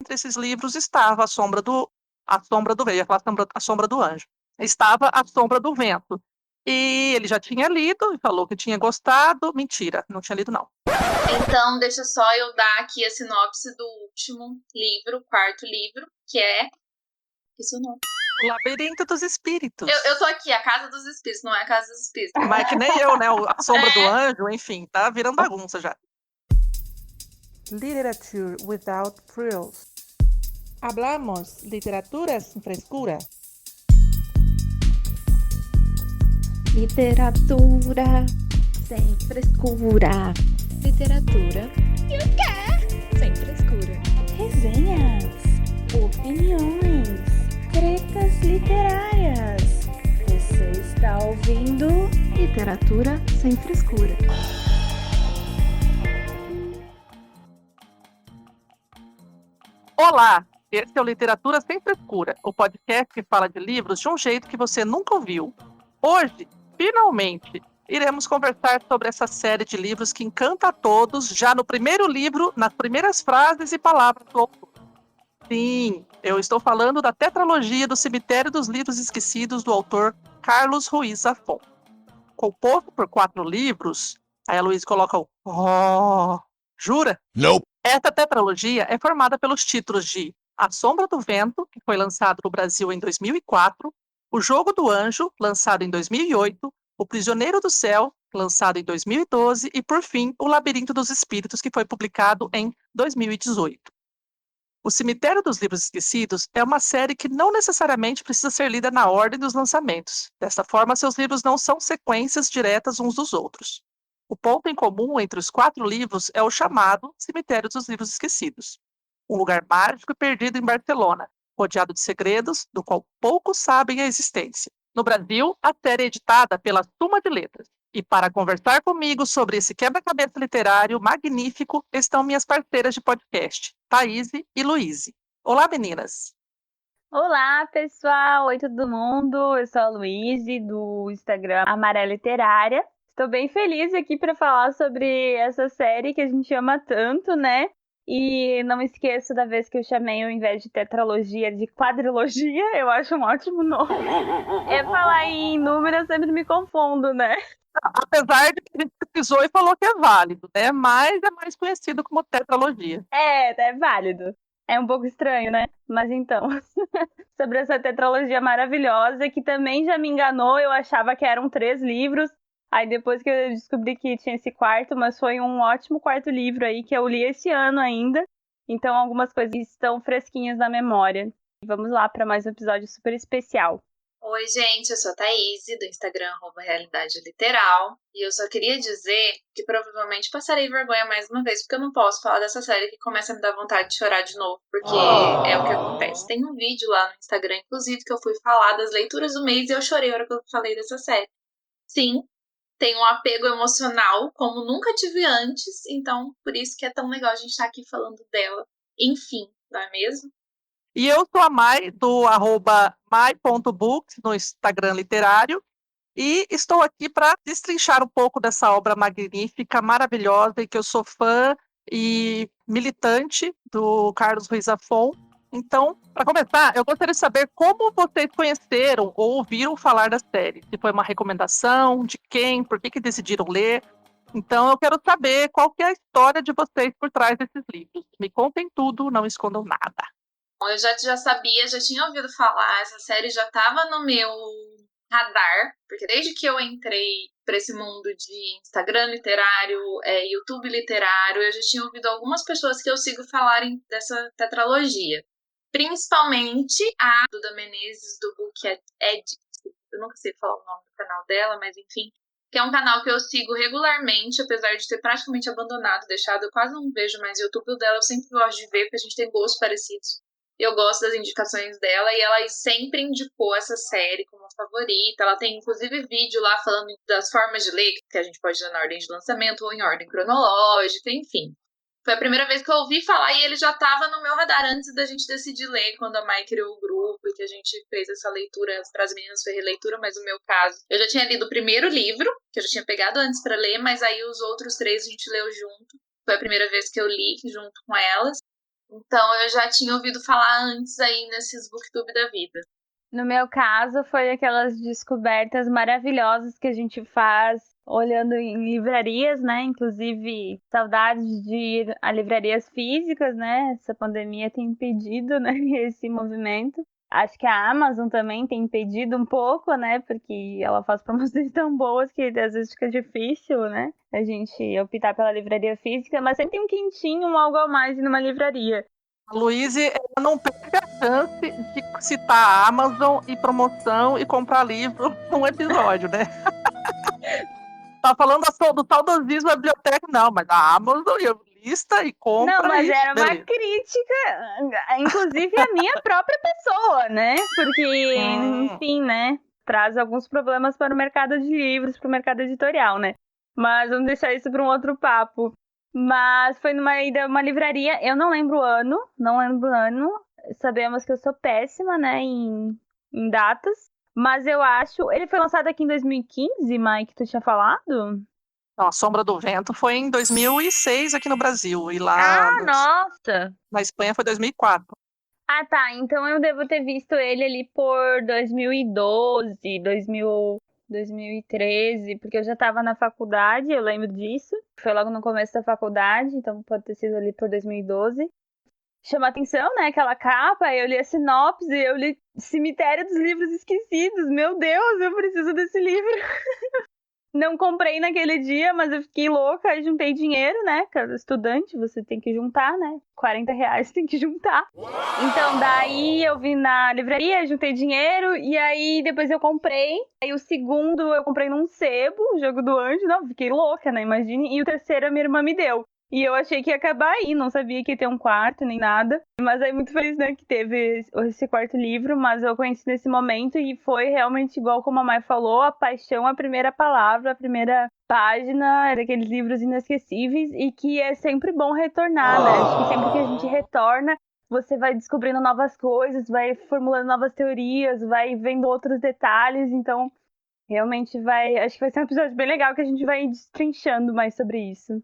entre esses livros estava A Sombra do Vento, eu ia falar A Sombra do Anjo. Estava A Sombra do Vento. E ele já tinha lido e falou que tinha gostado. Mentira, não tinha lido, não. Então, deixa só eu dar aqui a sinopse do último livro, quarto livro, que é... Esse é o nome. O Labirinto dos Espíritos. Eu tô aqui, a Casa dos Espíritos, não é a Casa dos Espíritos. Mas que nem eu, né? A Sombra do Anjo, enfim, tá virando bagunça já. Literature without frills. Hablamos literatura sem frescura. Literatura sem frescura. Literatura e o quê? Sem frescura. Resenhas, opiniões, tretas literárias. Você está ouvindo Literatura sem frescura. Olá, esse é o Literatura Sem Frescura, o podcast que fala de livros de um jeito que você nunca ouviu. Hoje, finalmente, iremos conversar sobre essa série de livros que encanta a todos já no primeiro livro, nas primeiras frases e palavras do autor. Sim, eu estou falando da tetralogia do Cemitério dos Livros Esquecidos do autor Carlos Ruiz Zafón. Composto por 4 livros, aí a Luiz coloca o "Oh, jura?" Nope. Esta tetralogia é formada pelos títulos de A Sombra do Vento, que foi lançado no Brasil em 2004, O Jogo do Anjo, lançado em 2008, O Prisioneiro do Céu, lançado em 2012, e, por fim, O Labirinto dos Espíritos, que foi publicado em 2018. O Cemitério dos Livros Esquecidos é uma série que não necessariamente precisa ser lida na ordem dos lançamentos. Desta forma, seus livros não são sequências diretas uns dos outros. O ponto em comum entre os 4 livros é o chamado Cemitério dos Livros Esquecidos, um lugar mágico e perdido em Barcelona, rodeado de segredos, do qual poucos sabem a existência. No Brasil, a série é editada pela Suma de Letras. E para conversar comigo sobre esse quebra-cabeça literário magnífico estão minhas parceiras de podcast, Thaís e Luíse. Olá, meninas! Olá, pessoal! Oi, todo mundo! Eu sou a Luíse, do Instagram Amarela Literária. Estou bem feliz aqui para falar sobre essa série que a gente ama tanto, né? E não esqueço da vez que eu chamei, ao invés de tetralogia, de quadrilogia. Eu acho um ótimo nome. É falar em número, eu sempre me confundo, né? Apesar de que a gente pesquisou e falou que é válido, né? Mas é mais conhecido como tetralogia. É válido. É um pouco estranho, né? Mas então, sobre essa tetralogia maravilhosa, que também já me enganou, eu achava que eram 3 livros. Aí depois que eu descobri que tinha esse quarto, mas foi um ótimo quarto livro aí que eu li esse ano ainda. Então algumas coisas estão fresquinhas na memória. Vamos lá para mais um episódio super especial. Oi, gente, eu sou a Thaís, do Instagram @Realidade Literal, e eu só queria dizer que provavelmente passarei vergonha mais uma vez, porque eu não posso falar dessa série que começa a me dar vontade de chorar de novo, porque é o que acontece. Tem um vídeo lá no Instagram, inclusive, que eu fui falar das leituras do mês e eu chorei na hora que eu falei dessa série. Sim, tem um apego emocional como nunca tive antes, então por isso que é tão legal a gente estar aqui falando dela. Enfim, não é mesmo? E eu sou a Mai, do @mai.books, no Instagram literário, e estou aqui para destrinchar um pouco dessa obra magnífica, maravilhosa, e que eu sou fã e militante do Carlos Ruiz Zafón. Então, para começar, eu gostaria de saber como vocês conheceram ou ouviram falar da série. Se foi uma recomendação, de quem, por que decidiram ler. Então, eu quero saber qual que é a história de vocês por trás desses livros. Me contem tudo, não escondam nada. Eu já sabia, já tinha ouvido falar, essa série já estava no meu radar, porque desde que eu entrei para esse mundo de Instagram literário, YouTube literário, eu já tinha ouvido algumas pessoas que eu sigo falarem dessa tetralogia. Principalmente a Duda Menezes, do Book Addict. Eu nunca sei falar o nome do canal dela, mas enfim. Que é um canal que eu sigo regularmente, apesar de ter praticamente abandonado, deixado. Eu quase não vejo mais o YouTube dela, eu sempre gosto de ver, porque a gente tem gostos parecidos. Eu gosto das indicações dela e ela sempre indicou essa série como favorita. Ela tem inclusive vídeo lá falando das formas de ler, que a gente pode ler na ordem de lançamento ou em ordem cronológica, enfim. Foi a primeira vez que eu ouvi falar e ele já estava no meu radar antes da gente decidir ler, quando a Mai criou o grupo e que a gente fez essa leitura. Para as meninas foi releitura, mas no meu caso, eu já tinha lido o primeiro livro, que eu já tinha pegado antes para ler, mas aí os outros 3 a gente leu junto. Foi a primeira vez que eu li junto com elas. Então eu já tinha ouvido falar antes aí nesses booktube da vida. No meu caso, foi aquelas descobertas maravilhosas que a gente faz olhando em livrarias, né? Inclusive, saudades de ir a livrarias físicas, né? Essa pandemia tem impedido, né, esse movimento. Acho que a Amazon também tem impedido um pouco, né? Porque ela faz promoções tão boas que às vezes fica difícil, né? A gente optar pela livraria física, mas sempre tem um quentinho, um algo a mais numa livraria. A Luíse, ela não perde a chance de citar a Amazon e promoção e comprar livro num episódio, né? Tá falando do saudosismo da biblioteca, não, mas a Amazon eu lista e compra. Não, mas e era uma beleza. crítica, inclusive a minha própria pessoa, né? Porque, enfim, né? Traz alguns problemas para o mercado de livros, para o mercado editorial, né? Mas vamos deixar isso para um outro papo. Mas foi numa ida a uma livraria, eu não lembro o ano, Sabemos que eu sou péssima, né, em datas. Mas eu acho. Ele foi lançado aqui em 2015, Mike, tu tinha falado? Não, A Sombra do Vento foi em 2006 aqui no Brasil. E lá Nossa! na Espanha foi 2004. Ah, tá. Então eu devo ter visto ele ali por 2012, 2013, porque eu já estava na faculdade, eu lembro disso. Foi logo no começo da faculdade, então pode ter sido ali por 2012. Chama atenção, né? Aquela capa, eu li a sinopse, eu li Cemitério dos Livros Esquecidos. Meu Deus, eu preciso desse livro. Não comprei naquele dia, mas eu fiquei louca e juntei dinheiro, né? Cada estudante, você tem que juntar, né? R$ 40 tem que juntar. Então, daí eu vim na livraria, juntei dinheiro e aí depois eu comprei. Aí o segundo eu comprei num sebo, o Jogo do Anjo. Não, fiquei louca, né? Imagine. E o terceiro a minha irmã me deu. E eu achei que ia acabar aí, não sabia que ia ter um quarto nem nada. Mas aí muito feliz, né, que teve esse quarto livro, mas eu conheci nesse momento e foi realmente igual como a Mai falou, a paixão, a primeira palavra, a primeira página, era aqueles livros inesquecíveis e que é sempre bom retornar, né? Acho que sempre que a gente retorna, você vai descobrindo novas coisas, vai formulando novas teorias, vai vendo outros detalhes, então realmente acho que vai ser um episódio bem legal que a gente vai destrinchando mais sobre isso.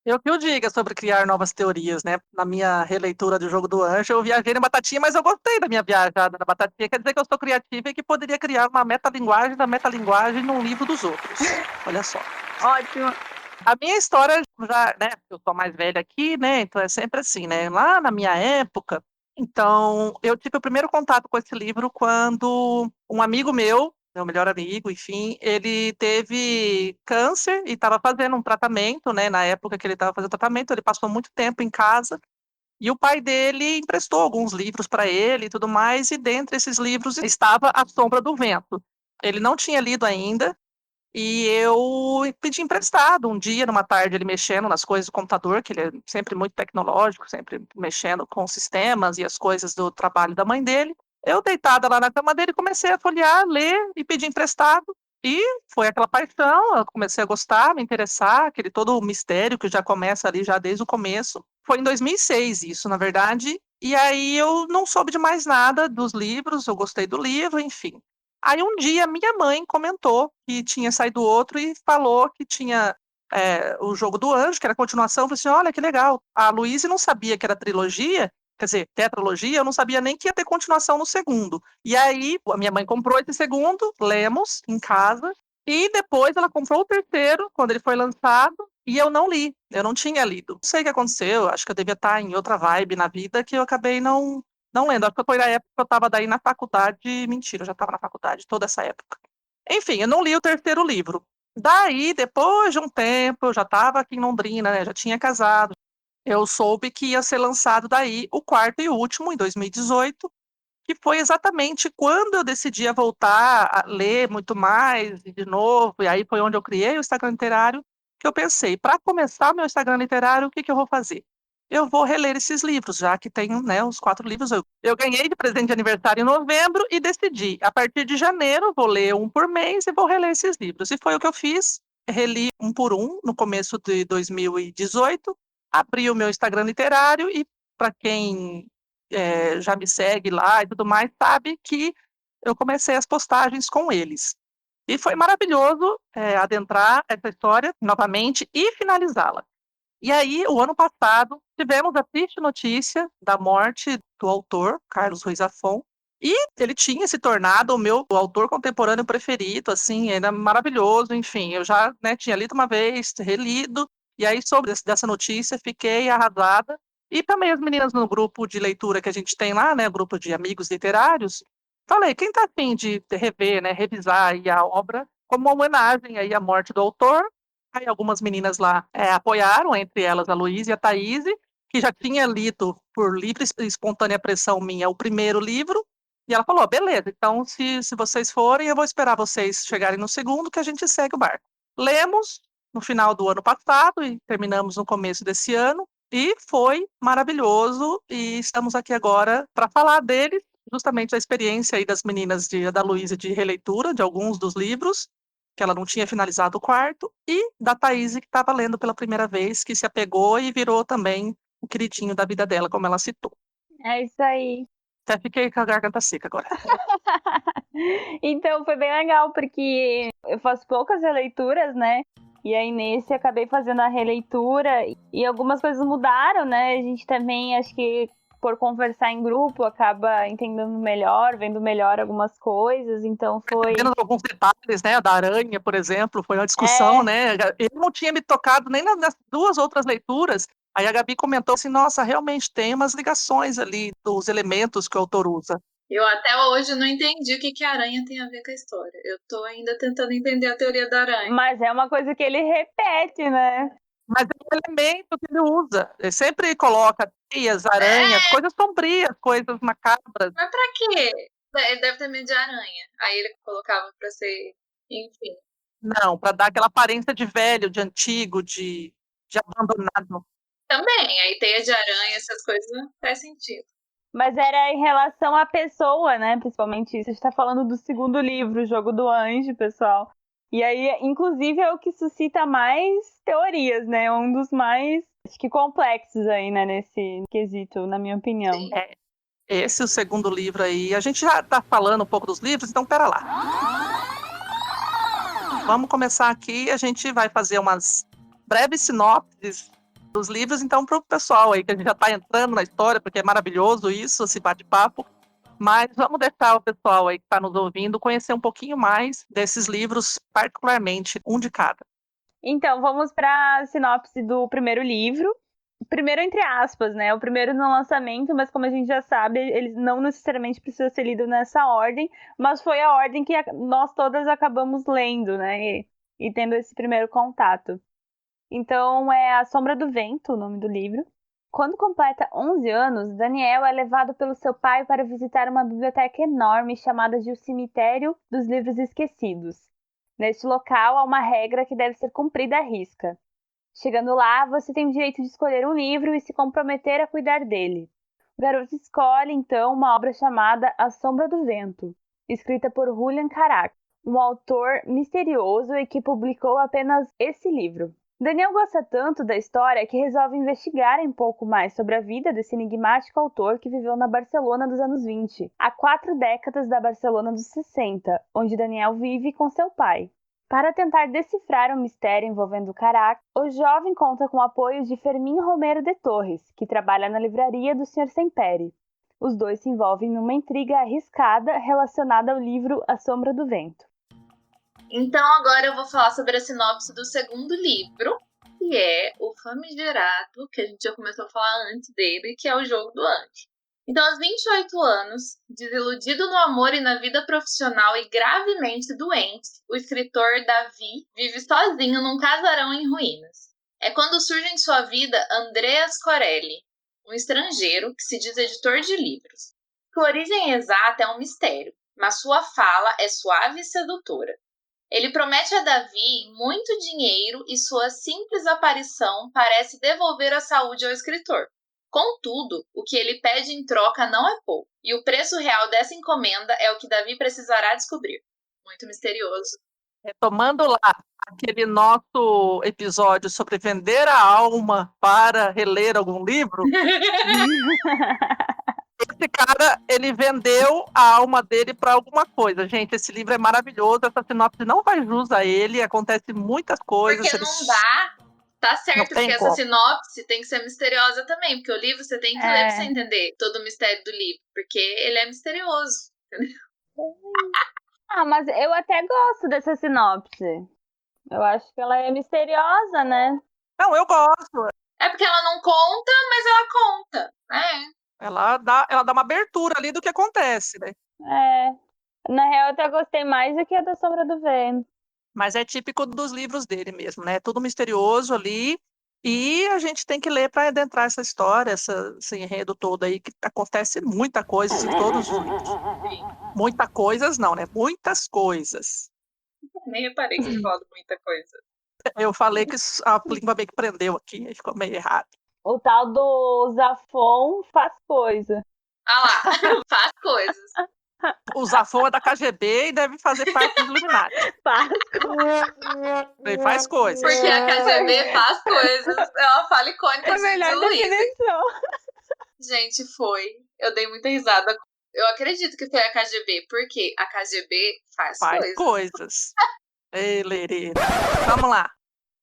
Eu que eu diga sobre criar novas teorias, né? Na minha releitura do Jogo do Anjo, eu viajei na Batatinha, mas eu gostei da minha viajada na Batatinha. Quer dizer que eu sou criativa e que poderia criar uma metalinguagem da metalinguagem num livro dos outros. Olha só. Ótimo. A minha história já, né? Eu sou mais velha aqui, né? Então é sempre assim, né? Lá na minha época, então eu tive o primeiro contato com esse livro quando um amigo meu melhor amigo, enfim, ele teve câncer e estava fazendo um tratamento, né? Na época que ele estava fazendo tratamento, ele passou muito tempo em casa e o pai dele emprestou alguns livros para ele e tudo mais, e dentre esses livros estava A Sombra do Vento. Ele não tinha lido ainda. E eu pedi emprestado um dia, numa tarde, ele mexendo nas coisas do computador, que ele é sempre muito tecnológico, sempre mexendo com sistemas e as coisas do trabalho da mãe dele. Eu, deitada lá na cama dele, comecei a folhear, ler e pedir emprestado. E foi aquela paixão, eu comecei a gostar, me interessar, aquele todo o mistério que já começa ali, já desde o começo. Foi em 2006 isso, na verdade. E aí eu não soube de mais nada dos livros, eu gostei do livro, enfim. Aí um dia minha mãe comentou que tinha saído outro e falou que tinha o Jogo do Anjo, que era a continuação. Eu falei assim, olha que legal. A Luíse não sabia que era trilogia, quer dizer, tetralogia, eu não sabia nem que ia ter continuação no segundo. E aí a minha mãe comprou esse segundo, lemos em casa, e depois ela comprou o terceiro, quando ele foi lançado, e eu não li, eu não tinha lido. Não sei o que aconteceu, acho que eu devia estar em outra vibe na vida, que eu acabei não lembro, acho que foi na época que eu estava daí na faculdade. Mentira, eu já estava na faculdade toda essa época. Enfim, eu não li o terceiro livro. Daí, depois de um tempo, eu já estava aqui em Londrina, né? Já tinha casado. Eu soube que ia ser lançado daí o quarto e último, em 2018, que foi exatamente quando eu decidi voltar a ler muito mais, de novo, e aí foi onde eu criei o Instagram Literário, que eu pensei, para começar meu Instagram Literário, o que eu vou fazer? Eu vou reler esses livros, já que tem, né, os 4 livros. Eu ganhei de presente de aniversário em novembro e decidi, a partir de janeiro, vou ler um por mês e vou reler esses livros. E foi o que eu fiz, reli um por um no começo de 2018, abri o meu Instagram Literário e, para quem já me segue lá e tudo mais, sabe que eu comecei as postagens com eles. E foi maravilhoso adentrar essa história novamente e finalizá-la. E aí, o ano passado, tivemos a triste notícia da morte do autor, Carlos Ruiz Zafón, e ele tinha se tornado o meu autor contemporâneo preferido, assim, era maravilhoso, enfim, eu já, né, tinha lido uma vez, relido, e aí, sobre dessa notícia, fiquei arrasada. E também as meninas no grupo de leitura que a gente tem lá, né, o grupo de amigos literários, falei, quem tá afim de rever, né, revisar aí a obra, como uma homenagem aí à morte do autor. Aí algumas meninas lá apoiaram, entre elas a Luísa e a Thaís, que já tinha lido por livre e espontânea pressão minha o primeiro livro, e ela falou, beleza, então se vocês forem, eu vou esperar vocês chegarem no segundo, que a gente segue o barco. Lemos no final do ano passado e terminamos no começo desse ano, e foi maravilhoso, e estamos aqui agora para falar deles, justamente da experiência aí das meninas da Luísa de releitura de alguns dos livros, que ela não tinha finalizado o quarto, e da Thaís, que estava lendo pela primeira vez, que se apegou e virou também o queridinho da vida dela, como ela citou. É isso aí. Até fiquei com a garganta seca agora. Então foi bem legal, porque eu faço poucas releituras, né? E aí nesse acabei fazendo a releitura e algumas coisas mudaram, né? A gente também, acho que por conversar em grupo, acaba entendendo melhor, vendo melhor algumas coisas, então foi... Vendo alguns detalhes, né, da aranha, por exemplo, foi uma discussão, né? Ele não tinha me tocado nem nas duas outras leituras. Aí a Gabi comentou assim, nossa, realmente tem umas ligações ali dos elementos que o autor usa. Eu até hoje não entendi o que a aranha tem a ver com a história. Eu tô ainda tentando entender a teoria da aranha. Mas é uma coisa que ele repete, né? Mas é um elemento que ele usa. Ele sempre coloca teias, aranhas, coisas sombrias, coisas macabras. Mas pra quê? Ele deve ter medo de aranha. Aí ele colocava pra ser... Enfim. Não, para dar aquela aparência de velho, de antigo, de abandonado. Também, aí teia de aranha, essas coisas não faz sentido. Mas era em relação à pessoa, né? Principalmente isso. A gente tá falando do segundo livro, O Jogo do Anjo, pessoal. E aí, inclusive, é o que suscita mais teorias, né? Um dos mais, acho que, complexos aí, né? Nesse quesito, na minha opinião. Sim. Esse, o segundo livro aí. A gente já tá falando um pouco dos livros, então pera lá. Vamos começar aqui. A gente vai fazer umas breves sinopses dos livros, então, para o pessoal aí, que a gente já está entrando na história, porque é maravilhoso isso, esse bate-papo, mas vamos deixar o pessoal aí que está nos ouvindo conhecer um pouquinho mais desses livros, particularmente, um de cada. Então, vamos para a sinopse do primeiro livro. Primeiro, entre aspas, né? O primeiro no lançamento, mas como a gente já sabe, ele não necessariamente precisa ser lido nessa ordem, mas foi a ordem que nós todas acabamos lendo, né? E tendo esse primeiro contato. Então, é A Sombra do Vento, o nome do livro. Quando completa 11 anos, Daniel é levado pelo seu pai para visitar uma biblioteca enorme chamada de O Cemitério dos Livros Esquecidos. Neste local, há uma regra que deve ser cumprida à risca. Chegando lá, você tem o direito de escolher um livro e se comprometer a cuidar dele. O garoto escolhe, então, uma obra chamada A Sombra do Vento, escrita por Julian Carac, um autor misterioso e que publicou apenas esse livro. Daniel gosta tanto da história que resolve investigar um pouco mais sobre a vida desse enigmático autor que viveu na Barcelona dos anos 20, há 4 décadas da Barcelona dos 60, onde Daniel vive com seu pai. Para tentar decifrar o mistério envolvendo Carac, o jovem conta com o apoio de Fermín Romero de Torres, que trabalha na livraria do Sr. Semperi. Os dois se envolvem numa intriga arriscada relacionada ao livro A Sombra do Vento. Então agora eu vou falar sobre a sinopse do segundo livro, que é o famigerado, que a gente já começou a falar antes dele, que é O Jogo do Anjo. Então, aos 28 anos, desiludido no amor e na vida profissional e gravemente doente, o escritor Davi vive sozinho num casarão em ruínas. É quando surge em sua vida Andreas Corelli, um estrangeiro que se diz editor de livros. Sua origem exata é um mistério, mas sua fala é suave e sedutora. Ele promete a Davi muito dinheiro e sua simples aparição parece devolver a saúde ao escritor. Contudo, o que ele pede em troca não é pouco, e o preço real dessa encomenda é o que Davi precisará descobrir. Muito misterioso. Retomando lá aquele nosso episódio sobre vender a alma para reler algum livro, esse cara, ele vendeu a alma dele para alguma coisa. Gente, esse livro é maravilhoso, essa sinopse não faz jus a ele, acontece muitas coisas. Porque não dá Tá certo, Não tem porque essa como. sinopse tem que ser misteriosa também, porque o livro você tem que ler pra você entender todo o mistério do livro, porque ele é misterioso. Ah, mas eu até gosto dessa sinopse. Eu acho que ela é misteriosa, né? Não, eu gosto. É porque ela não conta, mas ela conta. Ela dá uma abertura ali do que acontece, né? É. Na real, eu até gostei mais do que a da Sombra do Vento. Mas é típico dos livros dele mesmo, né? Tudo misterioso ali. E a gente tem que ler para adentrar essa história, esse enredo todo aí, que acontece muita coisa em todos os livros. Muita coisas não, né? Muitas coisas. Nem reparei que você falou muita coisa. Eu falei que a língua meio que prendeu aqui, aí ficou meio errado. O tal do Zafon faz coisa. Ah lá, faz coisas. O Zafon é da KGB e deve fazer parte dos Illuminati. Faz Ele faz coisas. Porque a KGB faz coisas. É uma fala icônica a de melhor Luiz. definição. Gente, foi. Eu dei muita risada. Eu acredito que foi a KGB, porque a KGB faz coisas. Ei, Lerê. Vamos lá.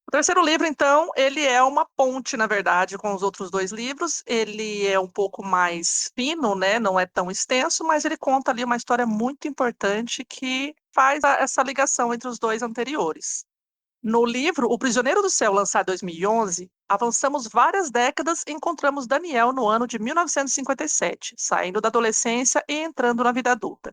O terceiro livro, então, ele é uma ponte, na verdade, com os outros dois livros. Ele é um pouco mais fino, né? Não é tão extenso, mas ele conta ali uma história muito importante que faz essa ligação entre os dois anteriores. No livro O Prisioneiro do Céu, lançado em 2011, avançamos várias décadas e encontramos Daniel no ano de 1957, saindo da adolescência e entrando na vida adulta.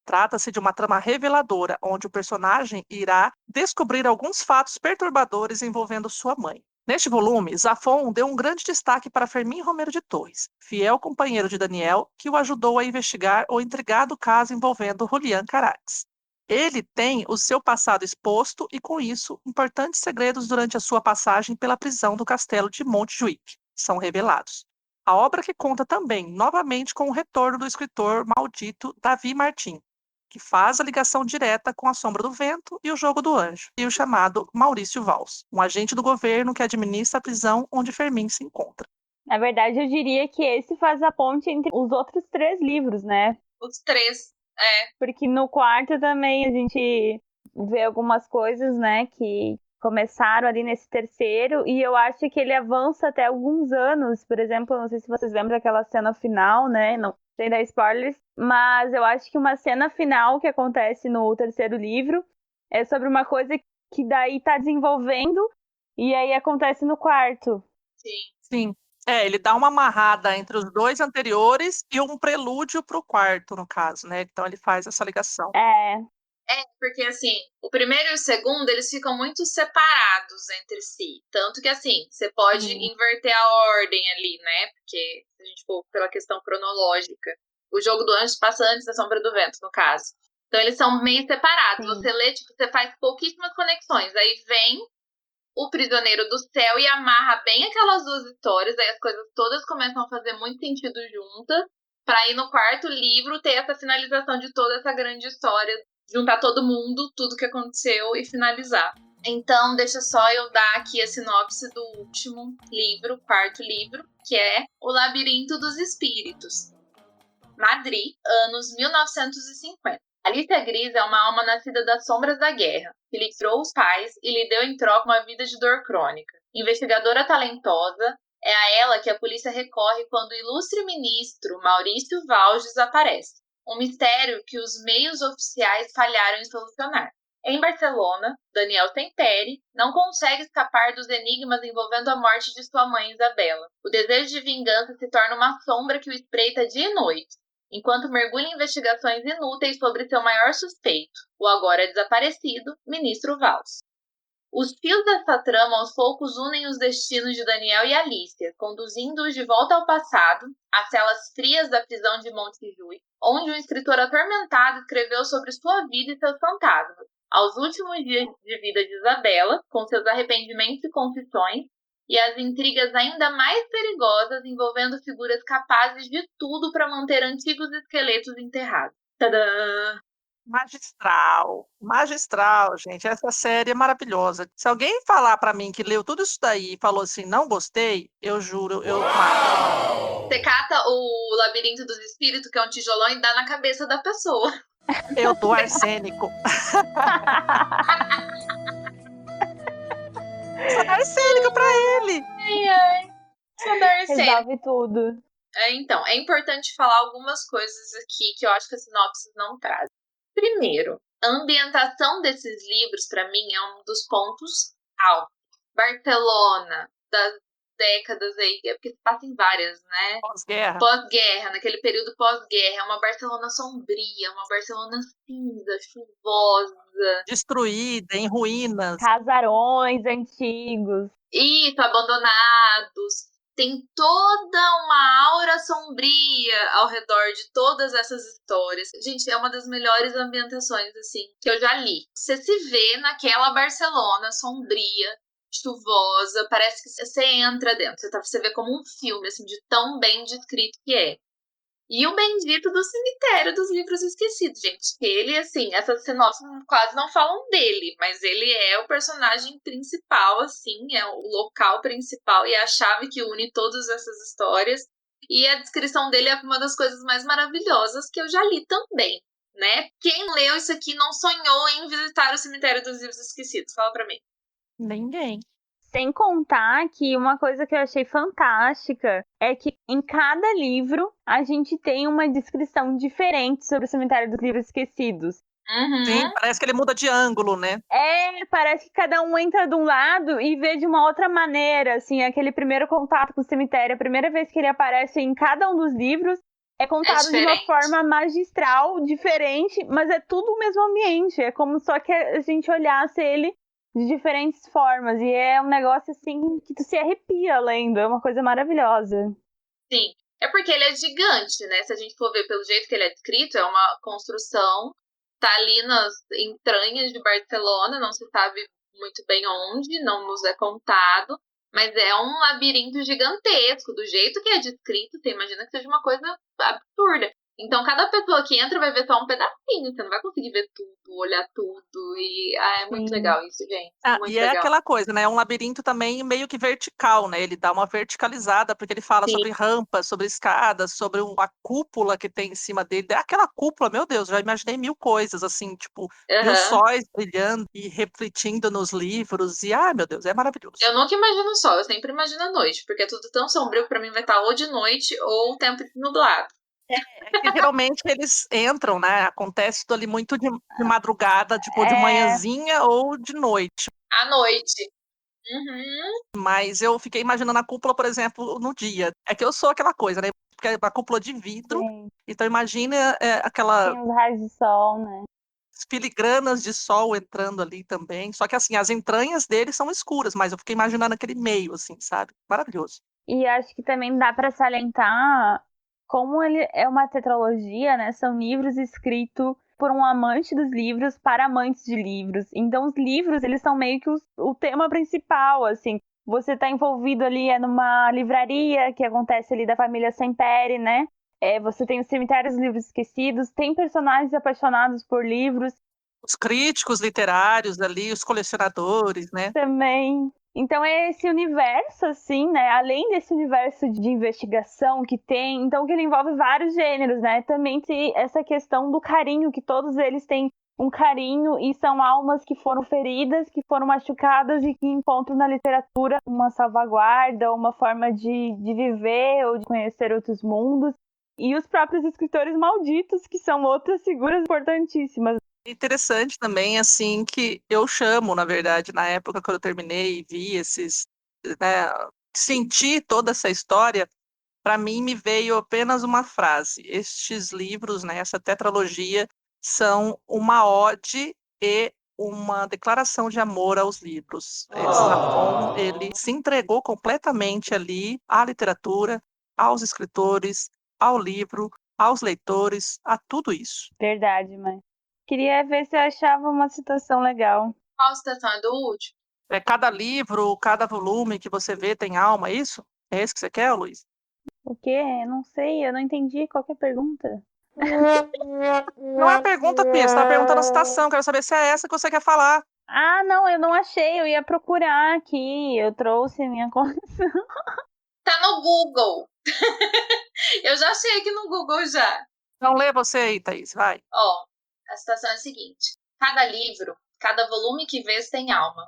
Trata-se de uma trama reveladora, onde o personagem irá descobrir alguns fatos perturbadores envolvendo sua mãe. Neste volume, Zafon deu um grande destaque para Fermín Romero de Torres, fiel companheiro de Daniel, que o ajudou a investigar o intrigado caso envolvendo Julián Carax. Ele tem o seu passado exposto e, com isso, importantes segredos durante a sua passagem pela prisão do castelo de Montjuic são revelados. A obra que conta também, novamente, com o retorno do escritor maldito Davi Martim, que faz a ligação direta com A Sombra do Vento e O Jogo do Anjo, e o chamado Maurício Valls, um agente do governo que administra a prisão onde Fermín se encontra. Na verdade, eu diria que esse faz a ponte entre os outros 3 livros, né? Os 3, Porque no quarto também a gente vê algumas coisas, né, que começaram ali nesse terceiro, e eu acho que ele avança até alguns anos. Por exemplo, não sei se vocês lembram daquela cena final, né? Não sem dar spoilers, mas eu acho que uma cena final que acontece no terceiro livro é sobre uma coisa que daí tá desenvolvendo e aí acontece no quarto. Sim. Ele dá uma amarrada entre os dois anteriores e um prelúdio pro quarto, no caso, né? Então ele faz essa ligação. Porque assim, o primeiro e o segundo, eles ficam muito separados entre si. Tanto que assim, você pode inverter a ordem ali, né? Porque se a gente for pela questão cronológica, o Jogo do Anjo passa antes da Sombra do Vento, no caso. Então eles são meio separados. Sim. Você lê, tipo, você faz pouquíssimas conexões. Aí vem o Prisioneiro do Céu e amarra bem aquelas duas histórias. Aí as coisas todas começam a fazer muito sentido juntas. Pra ir no quarto livro ter essa finalização de toda essa grande história. Juntar todo mundo, tudo que aconteceu e finalizar. Então, deixa só eu dar aqui a sinopse do último livro, quarto livro, que é O Labirinto dos Espíritos. Madrid, anos 1950. Alicia Gris é uma alma nascida das sombras da guerra, que lhe tirou os pais e lhe deu em troca uma vida de dor crônica. Investigadora talentosa, é a ela que a polícia recorre quando o ilustre ministro Maurício Valls desaparece. Um mistério que os meios oficiais falharam em solucionar. Em Barcelona, Daniel Temperi não consegue escapar dos enigmas envolvendo a morte de sua mãe Isabela. O desejo de vingança se torna uma sombra que o espreita dia e noite, enquanto mergulha em investigações inúteis sobre seu maior suspeito, o agora desaparecido ministro Valls. Os fios dessa trama aos poucos unem os destinos de Daniel e Alicia, conduzindo-os de volta ao passado, às celas frias da prisão de Montjuic, onde um escritor atormentado escreveu sobre sua vida e seus fantasmas, aos últimos dias de vida de Isabela, com seus arrependimentos e confissões, e as intrigas ainda mais perigosas envolvendo figuras capazes de tudo para manter antigos esqueletos enterrados. Tadã! Magistral, gente. Essa série é maravilhosa. Se alguém falar pra mim que leu tudo isso daí e falou assim, não gostei, eu juro, eu mato. Você cata o Labirinto dos Espíritos, que é um tijolão, e dá na cabeça da pessoa. Eu dou arsênico. Sono arsênica pra ele. Sono arsênica. Resolve tudo. Então, é importante falar algumas coisas aqui que eu acho que a sinopse não traz. Primeiro, a ambientação desses livros, pra mim, é um dos pontos altos. Barcelona, das décadas aí, porque passa em várias, né? Pós-guerra. Pós-guerra, naquele período pós-guerra, é uma Barcelona sombria, uma Barcelona cinza, chuvosa. Destruída, em ruínas. Casarões antigos. Isso, abandonados. Tem toda uma aura sombria ao redor de todas essas histórias. Gente, é uma das melhores ambientações, assim, que eu já li. Você se vê naquela Barcelona sombria, chuvosa, parece que você entra dentro. Você vê como um filme, assim, de tão bem descrito que é. E o bendito do cemitério dos livros esquecidos, gente. Ele, assim, essas sinopses quase não falam dele, mas ele é o personagem principal, assim, é o local principal e é a chave que une todas essas histórias. E a descrição dele é uma das coisas mais maravilhosas que eu já li também, né? Quem leu isso aqui não sonhou em visitar o cemitério dos livros esquecidos? Fala pra mim. Ninguém. Sem contar que uma coisa que eu achei fantástica é que em cada livro a gente tem uma descrição diferente sobre o cemitério dos livros esquecidos. Sim, parece que ele muda de ângulo, né? Parece que cada um entra de um lado e vê de uma outra maneira, assim, aquele primeiro contato com o cemitério, a primeira vez que ele aparece em cada um dos livros é contado de uma forma magistral, diferente, mas é tudo o mesmo ambiente, é como só que a gente olhasse ele de diferentes formas, e é um negócio assim que tu se arrepia lendo, é uma coisa maravilhosa. Sim, é porque ele é gigante, né? Se a gente for ver pelo jeito que ele é descrito, é uma construção, tá ali nas entranhas de Barcelona, não se sabe muito bem onde, não nos é contado, mas é um labirinto gigantesco, do jeito que é descrito, você imagina que seja uma coisa absurda. Então, cada pessoa que entra vai ver só um pedacinho, você não vai conseguir ver tudo, olhar tudo, e é muito legal isso, gente. Muito e legal. é aquela coisa, né? É um labirinto também meio que vertical, né? Ele dá uma verticalizada, porque ele fala sobre rampas, sobre escadas, sobre uma cúpula que tem em cima dele. É aquela cúpula, meu Deus, já imaginei mil coisas, assim, tipo, mil sóis brilhando e refletindo nos livros, e, ai, meu Deus, é maravilhoso. Eu nunca imagino o sol, eu sempre imagino a noite, porque é tudo tão sombrio que pra mim vai estar ou de noite ou o tempo nublado. É que geralmente eles entram, né? Acontece tudo ali muito de madrugada, tipo, de manhãzinha ou de noite. À noite. Mas eu fiquei imaginando a cúpula, por exemplo, no dia. É que eu sou aquela coisa, né? Porque é uma cúpula de vidro. Então imagina aquela... Tem os raios de sol, né? filigranas de sol entrando ali também. Só que assim, as entranhas dele são escuras, mas eu fiquei imaginando aquele meio, assim, sabe? Maravilhoso. E acho que também dá para salientar como ele é uma tetralogia, né? São livros escritos por um amante dos livros para amantes de livros. Então os livros, eles são meio que o tema principal, assim. Você tá envolvido ali numa livraria que acontece ali da família Semperi, né? Você tem os cemitérios dos livros esquecidos, tem personagens apaixonados por livros. Os críticos literários ali, os colecionadores, né? Também. Então é esse universo, assim, né? Além desse universo de investigação que tem, então que ele envolve vários gêneros, né? Também tem essa questão do carinho, que todos eles têm um carinho e são almas que foram feridas, que foram machucadas e que encontram na literatura uma salvaguarda, uma forma de viver ou de conhecer outros mundos. E os próprios escritores malditos, que são outras figuras importantíssimas. Interessante também, assim, que eu chamo, na verdade, na época que eu terminei e vi esses, né, senti toda essa história, para mim me veio apenas uma frase. Estes livros, né, essa tetralogia, são uma ode e uma declaração de amor aos livros. Safon, ele se entregou completamente ali à literatura, aos escritores, ao livro, aos leitores, a tudo isso. Verdade, mãe. Queria ver se eu achava uma citação legal. Qual citação? É do último? Cada livro, cada volume que você vê tem alma, é isso? É esse que você quer, Luiz? O quê? Não sei, eu não entendi qual que é a pergunta. Não é pergunta, Pia, você tá perguntando a citação, quero saber se é essa que você quer falar. Ah, não, eu não achei, eu ia procurar aqui, eu trouxe minha coleção. Tá no Google. Eu já achei aqui no Google já. Então lê você aí, Thaís, vai. Ó, a citação é a seguinte. Cada livro, cada volume que vês tem alma.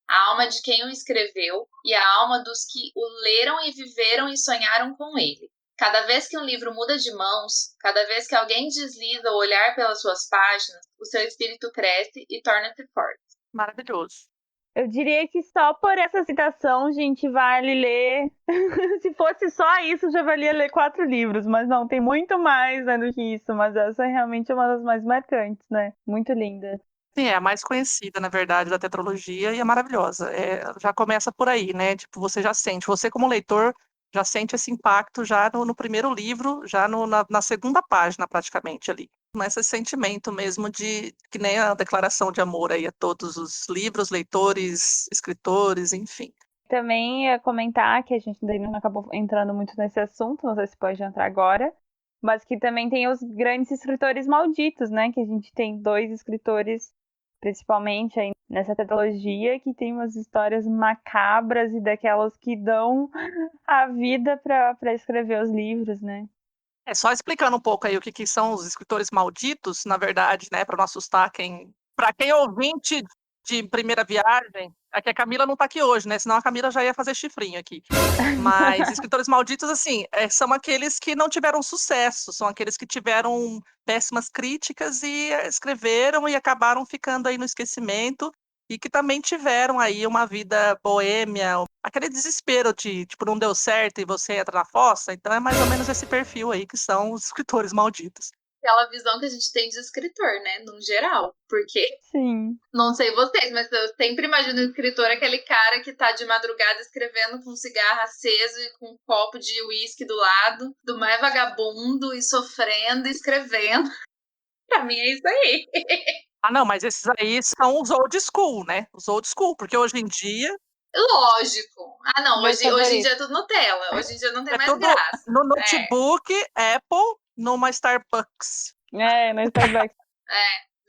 a alma de quem o escreveu e a alma dos que o leram e viveram e sonharam com ele. Cada vez que um livro muda de mãos, cada vez que alguém desliza o olhar pelas suas páginas, o seu espírito cresce e torna-se forte. Maravilhoso. Eu diria que só por essa citação, gente, vale ler. Se fosse só isso, já valia ler 4 livros. Mas não, tem muito mais, né, do que isso. Mas essa é realmente uma das mais marcantes, né? Muito linda. Sim, é a mais conhecida, na verdade, da tetralogia e é maravilhosa. Já começa por aí, né? Tipo, você já sente, você como leitor já sente esse impacto já no primeiro livro, já na segunda página, praticamente, ali. Esse sentimento mesmo de, que nem a declaração de amor aí a todos os livros, leitores, escritores, enfim. Também ia comentar que a gente ainda não acabou entrando muito nesse assunto, não sei se pode entrar agora, mas que também tem os grandes escritores malditos, né? Que a gente tem 2 escritores, principalmente aí nessa tetralogia, que tem umas histórias macabras e daquelas que dão a vida para escrever os livros, né? Só explicando um pouco aí o que são os escritores malditos, na verdade, né, para não assustar para quem é ouvinte de primeira viagem, é que a Camila não está aqui hoje, né? Senão a Camila já ia fazer chifrinho aqui. Mas escritores malditos, assim, são aqueles que não tiveram sucesso, são aqueles que tiveram péssimas críticas e escreveram e acabaram ficando aí no esquecimento e que também tiveram aí uma vida boêmia, aquele desespero de, tipo, não deu certo e você entra na fossa. Então é mais ou menos esse perfil aí que são os escritores malditos. Aquela visão que a gente tem de escritor, né? No geral. Porque, Sim. não sei vocês, mas eu sempre imagino o escritor aquele cara que tá de madrugada escrevendo com um cigarro aceso e com um copo de uísque do lado, do mais vagabundo e sofrendo e escrevendo. Pra mim é isso aí. Ah, não, mas esses aí são os old school, né? Os old school, porque hoje em dia Lógico. Ah, não, Meus hoje em favoritos. dia é tudo Nutella. Hoje em dia não tem é mais tudo graça. no É, notebook, Apple, numa Starbucks. No Starbucks.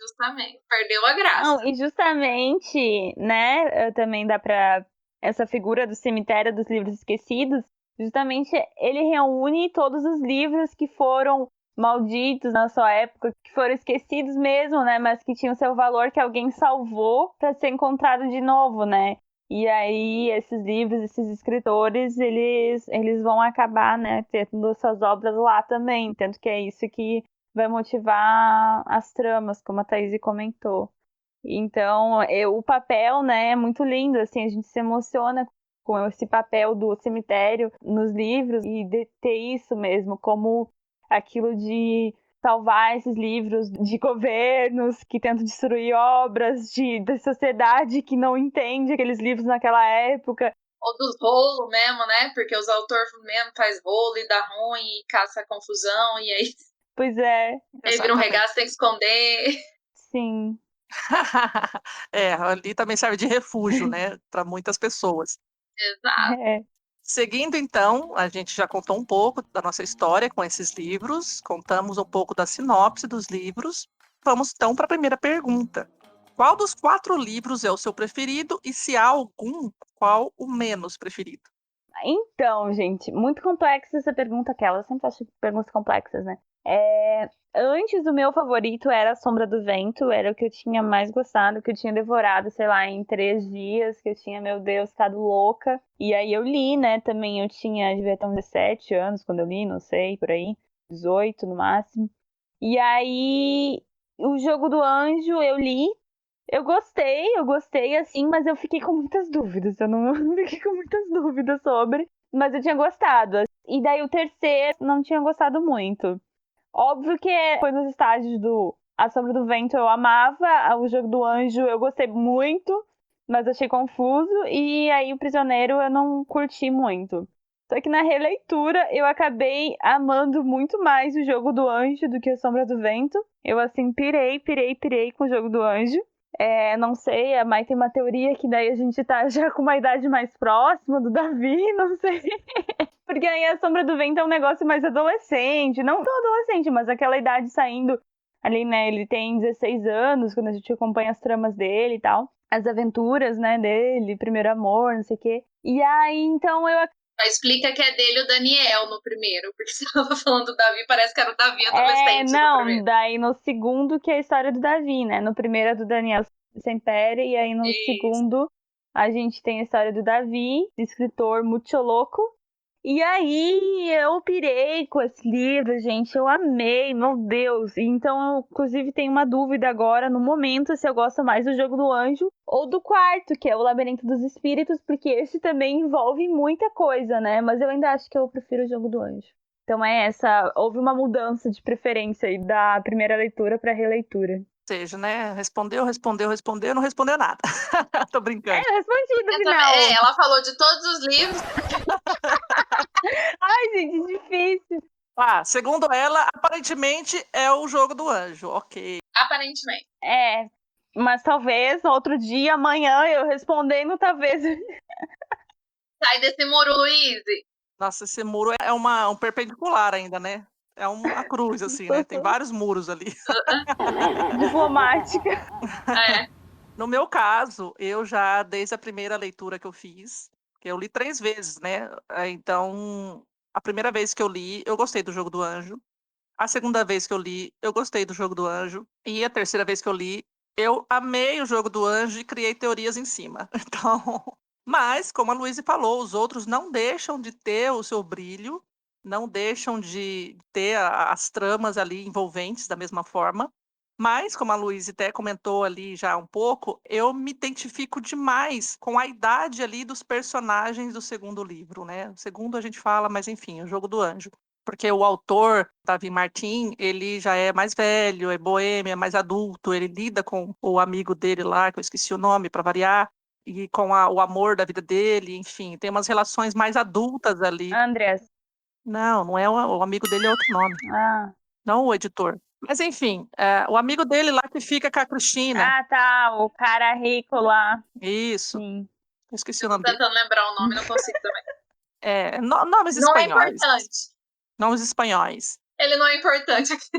justamente. Perdeu a graça. Não, e justamente, né, também dá pra essa figura do cemitério dos livros esquecidos, justamente ele reúne todos os livros que foram malditos na sua época, que foram esquecidos mesmo, né, mas que tinham seu valor, que alguém salvou para ser encontrado de novo, né? E aí esses livros, esses escritores, eles vão acabar, né, tendo suas obras lá também, tanto que é isso que vai motivar as tramas, como a Thaís comentou. Então, o papel, né, é muito lindo, assim, a gente se emociona com esse papel do cemitério nos livros e de ter isso mesmo, como aquilo de salvar esses livros de governos que tentam destruir obras, da sociedade que não entende aqueles livros naquela época. Ou dos rolos mesmo, né? Porque os autores mesmo faz rolo e dá ruim e caça confusão e aí Pois é, aí vira um regaço, tem que esconder. sim. Ali também serve de refúgio, né, para muitas pessoas. Exato. É. Seguindo, então, a gente já contou um pouco da nossa história com esses livros, contamos um pouco da sinopse dos livros. Vamos, então, para a primeira pergunta. Qual dos 4 livros é o seu preferido e, se há algum, qual o menos preferido? Então, gente, muito complexa essa pergunta, aquela. Eu sempre acho perguntas complexas, né? Antes, o meu favorito era A Sombra do Vento, era o que eu tinha mais gostado, que eu tinha devorado, sei lá, em 3 dias, que eu tinha, meu Deus, ficado louca. E aí eu li, né, também eu devia ter uns 17 anos quando eu li, não sei, por aí, 18 no máximo. E aí, o Jogo do Anjo eu li, eu gostei, assim, mas eu fiquei com muitas dúvidas. Eu não fiquei com muitas dúvidas sobre, mas eu tinha gostado. E daí o terceiro, não tinha gostado muito. Óbvio que foi nos estágios do A Sombra do Vento eu amava, o Jogo do Anjo eu gostei muito, mas achei confuso. E aí o Prisioneiro eu não curti muito. Só que na releitura eu acabei amando muito mais o Jogo do Anjo do que A Sombra do Vento. Eu assim pirei com o Jogo do Anjo. Não sei, a Mai tem uma teoria que daí a gente tá já com uma idade mais próxima do Davi, não sei. Porque aí A Sombra do Vento é um negócio mais adolescente, não tão adolescente, mas aquela idade saindo ali, né? Ele tem 16 anos, quando a gente acompanha as tramas dele e tal. As aventuras, né, dele, primeiro amor, não sei o quê. E aí, então, Explica que é dele o Daniel no primeiro, porque você tava falando do Davi, parece que era o Davi adolescente no primeiro. Daí no segundo que é a história do Davi, né? No primeiro é do Daniel Sempere, e aí no Isso. segundo A gente tem a história do Davi, escritor muito louco. E aí eu pirei com esse livro, gente. Eu amei, meu Deus. Então, eu, inclusive, tenho uma dúvida agora, no momento, se eu gosto mais do Jogo do Anjo ou do quarto, que é o Labirinto dos Espíritos, porque esse também envolve muita coisa, né? Mas eu ainda acho que eu prefiro o Jogo do Anjo. Então é essa, houve uma mudança de preferência aí da primeira leitura para releitura. Ou seja, né? Respondeu, não respondeu nada. Tô brincando. Eu respondi no Eu final. também, ela falou de todos os livros. Ai, gente, difícil. Ah, segundo ela, aparentemente é o Jogo do Anjo. Ok. Aparentemente. É, mas talvez no outro dia, amanhã, eu respondendo, talvez. Sai desse muro, Luiz. Nossa, esse muro é um perpendicular ainda, né? É uma cruz, assim, né? Tem vários muros ali. Diplomática. É. No meu caso, eu já, desde a primeira leitura que eu fiz, que eu li 3 vezes, né? Então, a primeira vez que eu li, eu gostei do Jogo do Anjo. A segunda vez que eu li, eu gostei do Jogo do Anjo. E a terceira vez que eu li, eu amei o Jogo do Anjo e criei teorias em cima. Então, mas, como a Luísa falou, os outros não deixam de ter o seu brilho, não deixam de ter as tramas ali envolventes da mesma forma. Mas, como a Luísa até comentou ali já um pouco, eu me identifico demais com a idade ali dos personagens do segundo livro, né? O segundo a gente fala, mas enfim, o Jogo do Anjo. Porque o autor, Davi Martin, ele já é mais velho, é boêmio, é mais adulto, ele lida com o amigo dele lá, que eu esqueci o nome, para variar, e com o amor da vida dele, enfim, tem umas relações mais adultas ali. Andreas. Não, não é o amigo dele, é outro nome, Ah. não o editor. Mas enfim, o amigo dele lá que fica com a Cristina. Ah, tá, o cara rico lá. Isso, Sim. eu esqueci Eu o tô nome dele. tentando lembrar o nome, não consigo também. Nomes Não é espanhóis. importante. Nomes espanhóis, Ele não é importante aqui.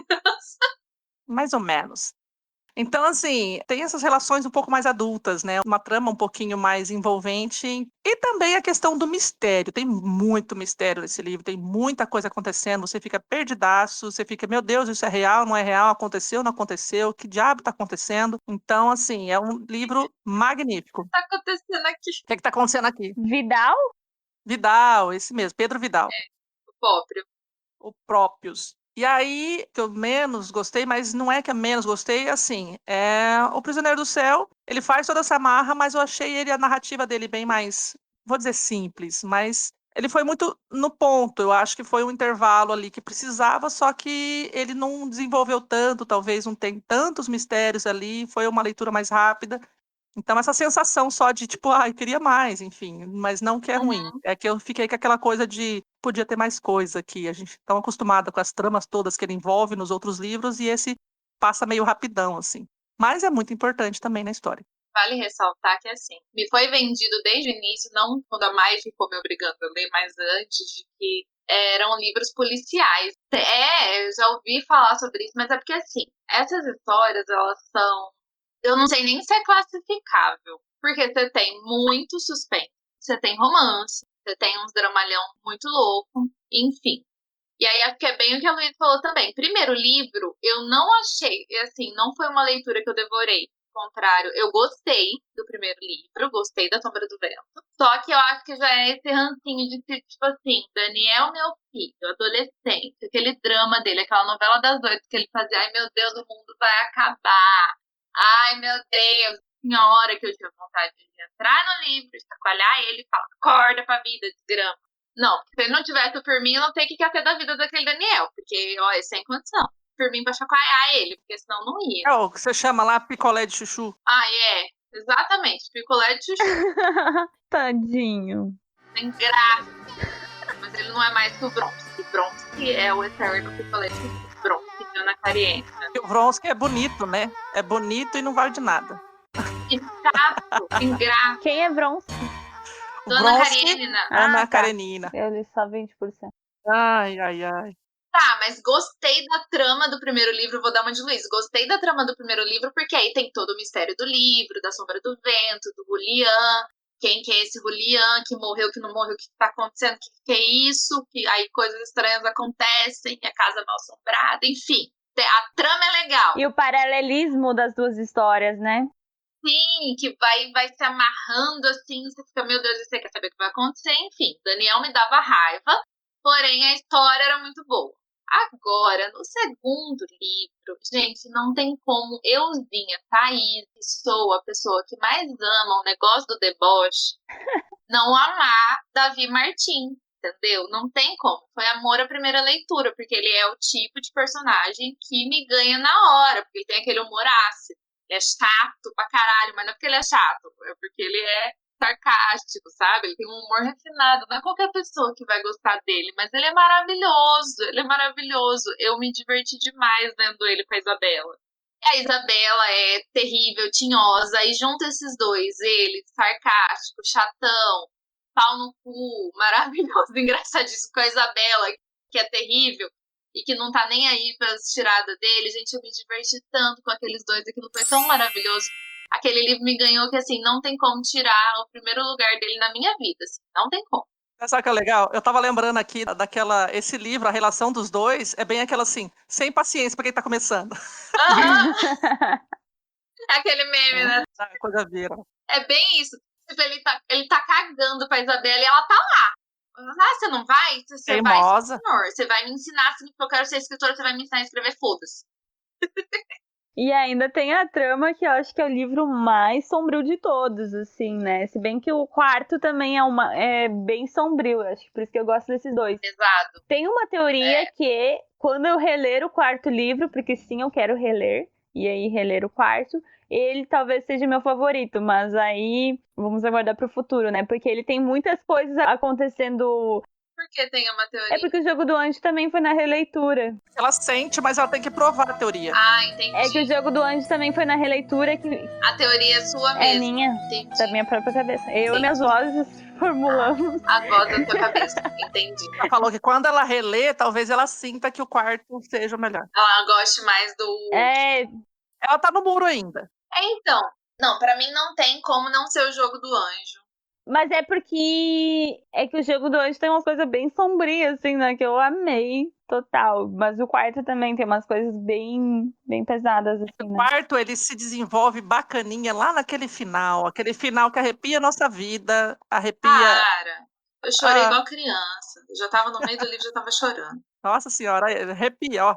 mais ou menos. Então, assim, tem essas relações um pouco mais adultas, né? Uma trama um pouquinho mais envolvente. E também a questão do mistério. Tem muito mistério nesse livro, tem muita coisa acontecendo. Você fica perdidaço, você fica, meu Deus, isso é real, não é real? Aconteceu, não aconteceu? Que diabo está acontecendo? Então, assim, é um livro magnífico. O O que tá acontecendo aqui? que está acontecendo aqui? Vidal? Vidal, esse mesmo, Pedro Vidal. O próprio. O Próprios. E aí, que eu menos gostei, mas não é que eu menos gostei, assim, é O Prisioneiro do Céu, ele faz toda essa marra, mas eu achei a narrativa dele bem mais, vou dizer simples, mas ele foi muito no ponto, eu acho que foi um intervalo ali que precisava, só que ele não desenvolveu tanto, talvez não tem tantos mistérios ali, foi uma leitura mais rápida, então, essa sensação só de, tipo, eu queria mais, enfim, mas não que é ruim. É que eu fiquei com aquela coisa de, podia ter mais coisa aqui. A gente está tão acostumada com as tramas todas que ele envolve nos outros livros e esse passa meio rapidão, assim. Mas é muito importante também na história. Vale ressaltar que, assim, me foi vendido desde o início, não quando a Mai ficou me obrigando a ler, mas antes, de que eram livros policiais. Eu já ouvi falar sobre isso, mas é porque, assim, essas histórias, elas são... Eu não sei nem se é classificável, porque você tem muito suspense, você tem romance, você tem uns dramalhão muito louco, enfim. E aí acho que é bem o que a Luísa falou também. Primeiro livro, eu não achei, assim, não foi uma leitura que eu devorei. Ao contrário, eu gostei do primeiro livro, gostei da Sombra do Vento. Só que eu acho que já é esse rancinho de ser, tipo assim, Daniel, meu filho, adolescente, aquele drama dele, aquela novela das 8 que ele fazia, ai meu Deus, o mundo vai acabar. Ai meu Deus, tinha hora que eu tinha vontade de entrar no livro, chacoalhar ele e falar, acorda pra vida, desgrama. Não, se ele não tivesse por mim, eu não sei o que ia ter da vida daquele Daniel, porque, ó, é sem condição. Por mim, pra chacoalhar ele, porque senão não ia. É o que você chama lá picolé de chuchu. Exatamente, picolé de chuchu. Tadinho. Tem graça. Mas ele não é mais que o Bronski. Bronski é o eterno picolé de chuchu. Bronski, Ana Karenina. O Vronsky é bonito, né? É bonito e não vale de nada. Ingrato. Quem é Vronsky? O Ana Vronsky, Karenina. Ana tá. Karenina. Eu li só 20%. Ai, ai, ai. Tá, mas gostei da trama do primeiro livro, vou dar uma de Luiz. Gostei da trama do primeiro livro, porque aí tem todo o mistério do livro, da Sombra do Vento, do Julian, quem que é esse Julian, que morreu, que não morreu, o que tá acontecendo, o que é isso, que aí coisas estranhas acontecem, a casa mal assombrada, enfim. A trama é legal. E o paralelismo das duas histórias, né? Sim, que vai se amarrando assim, você fica, meu Deus, você quer saber o que vai acontecer? Enfim, Daniel me dava raiva, porém a história era muito boa. Agora, no segundo livro, gente, não tem como euzinha, Thaís, que sou a pessoa que mais ama o negócio do deboche, não amar Davi Martins, entendeu? Não tem como. Foi amor à primeira leitura, porque ele é o tipo de personagem que me ganha na hora, porque ele tem aquele humor ácido. Ele é chato pra caralho, mas não é porque ele é chato, é porque ele é sarcástico, sabe? Ele tem um humor refinado. Não é qualquer pessoa que vai gostar dele, mas ele é maravilhoso, ele é maravilhoso. Eu me diverti demais vendo ele com a Isabela. A Isabela é terrível, tinhosa, e junta esses dois, ele, sarcástico, chatão, pau no cu, maravilhoso, engraçadíssimo, com a Isabela, que é terrível, e que não tá nem aí pras tiradas dele. Gente, eu me diverti tanto com aqueles dois, aquilo foi tão maravilhoso. Aquele livro me ganhou que, assim, não tem como tirar o primeiro lugar dele na minha vida, assim, não tem como. Sabe o que é legal? Eu tava lembrando aqui esse livro, a relação dos dois, é bem aquela assim, sem paciência pra quem tá começando. Aquele meme, né? A coisa vira. É bem isso. Tipo, ele tá cagando pra Isabela e ela tá lá. Ah, você não vai? Você Teimosa. vai, senhor. Você vai me ensinar, assim, porque eu quero ser escritora, você vai me ensinar a escrever, foda-se. E ainda tem a trama, que eu acho que é o livro mais sombrio de todos, assim, né? Se bem que o quarto também é bem sombrio, acho que por isso que eu gosto desses dois. Exato. Tem uma teoria que, quando eu reler o quarto livro, porque sim, eu quero reler, e aí reler o quarto, ele talvez seja meu favorito, mas aí vamos aguardar pro futuro, né? Porque ele tem muitas coisas acontecendo. Por que tem uma teoria? É porque o Jogo do Anjo também foi na releitura. Ela sente, mas ela tem que provar a teoria. Ah, entendi. É que o Jogo do Anjo também foi na releitura que A teoria é sua é mesmo. minha, Entendi. da minha própria cabeça. Eu Sim. e minhas vozes formulamos. A voz da tua cabeça. Entendi. Ela falou que quando ela relê, talvez ela sinta que o quarto seja o melhor. Ela goste mais do... É, Ela tá no muro ainda. Então. Não, pra mim não tem como não ser o Jogo do Anjo. mas é porque é que o Jogo do Anjo tem umas coisas bem sombrias, assim, né? Que eu amei total. Mas o quarto também tem umas coisas bem pesadas, assim, O né? quarto, ele se desenvolve bacaninha lá naquele final. Aquele final que arrepia a nossa vida, arrepia... Para. Eu chorei Ah. igual criança. Eu já tava no meio do livro, já tava chorando. Nossa senhora, arrepia, ó.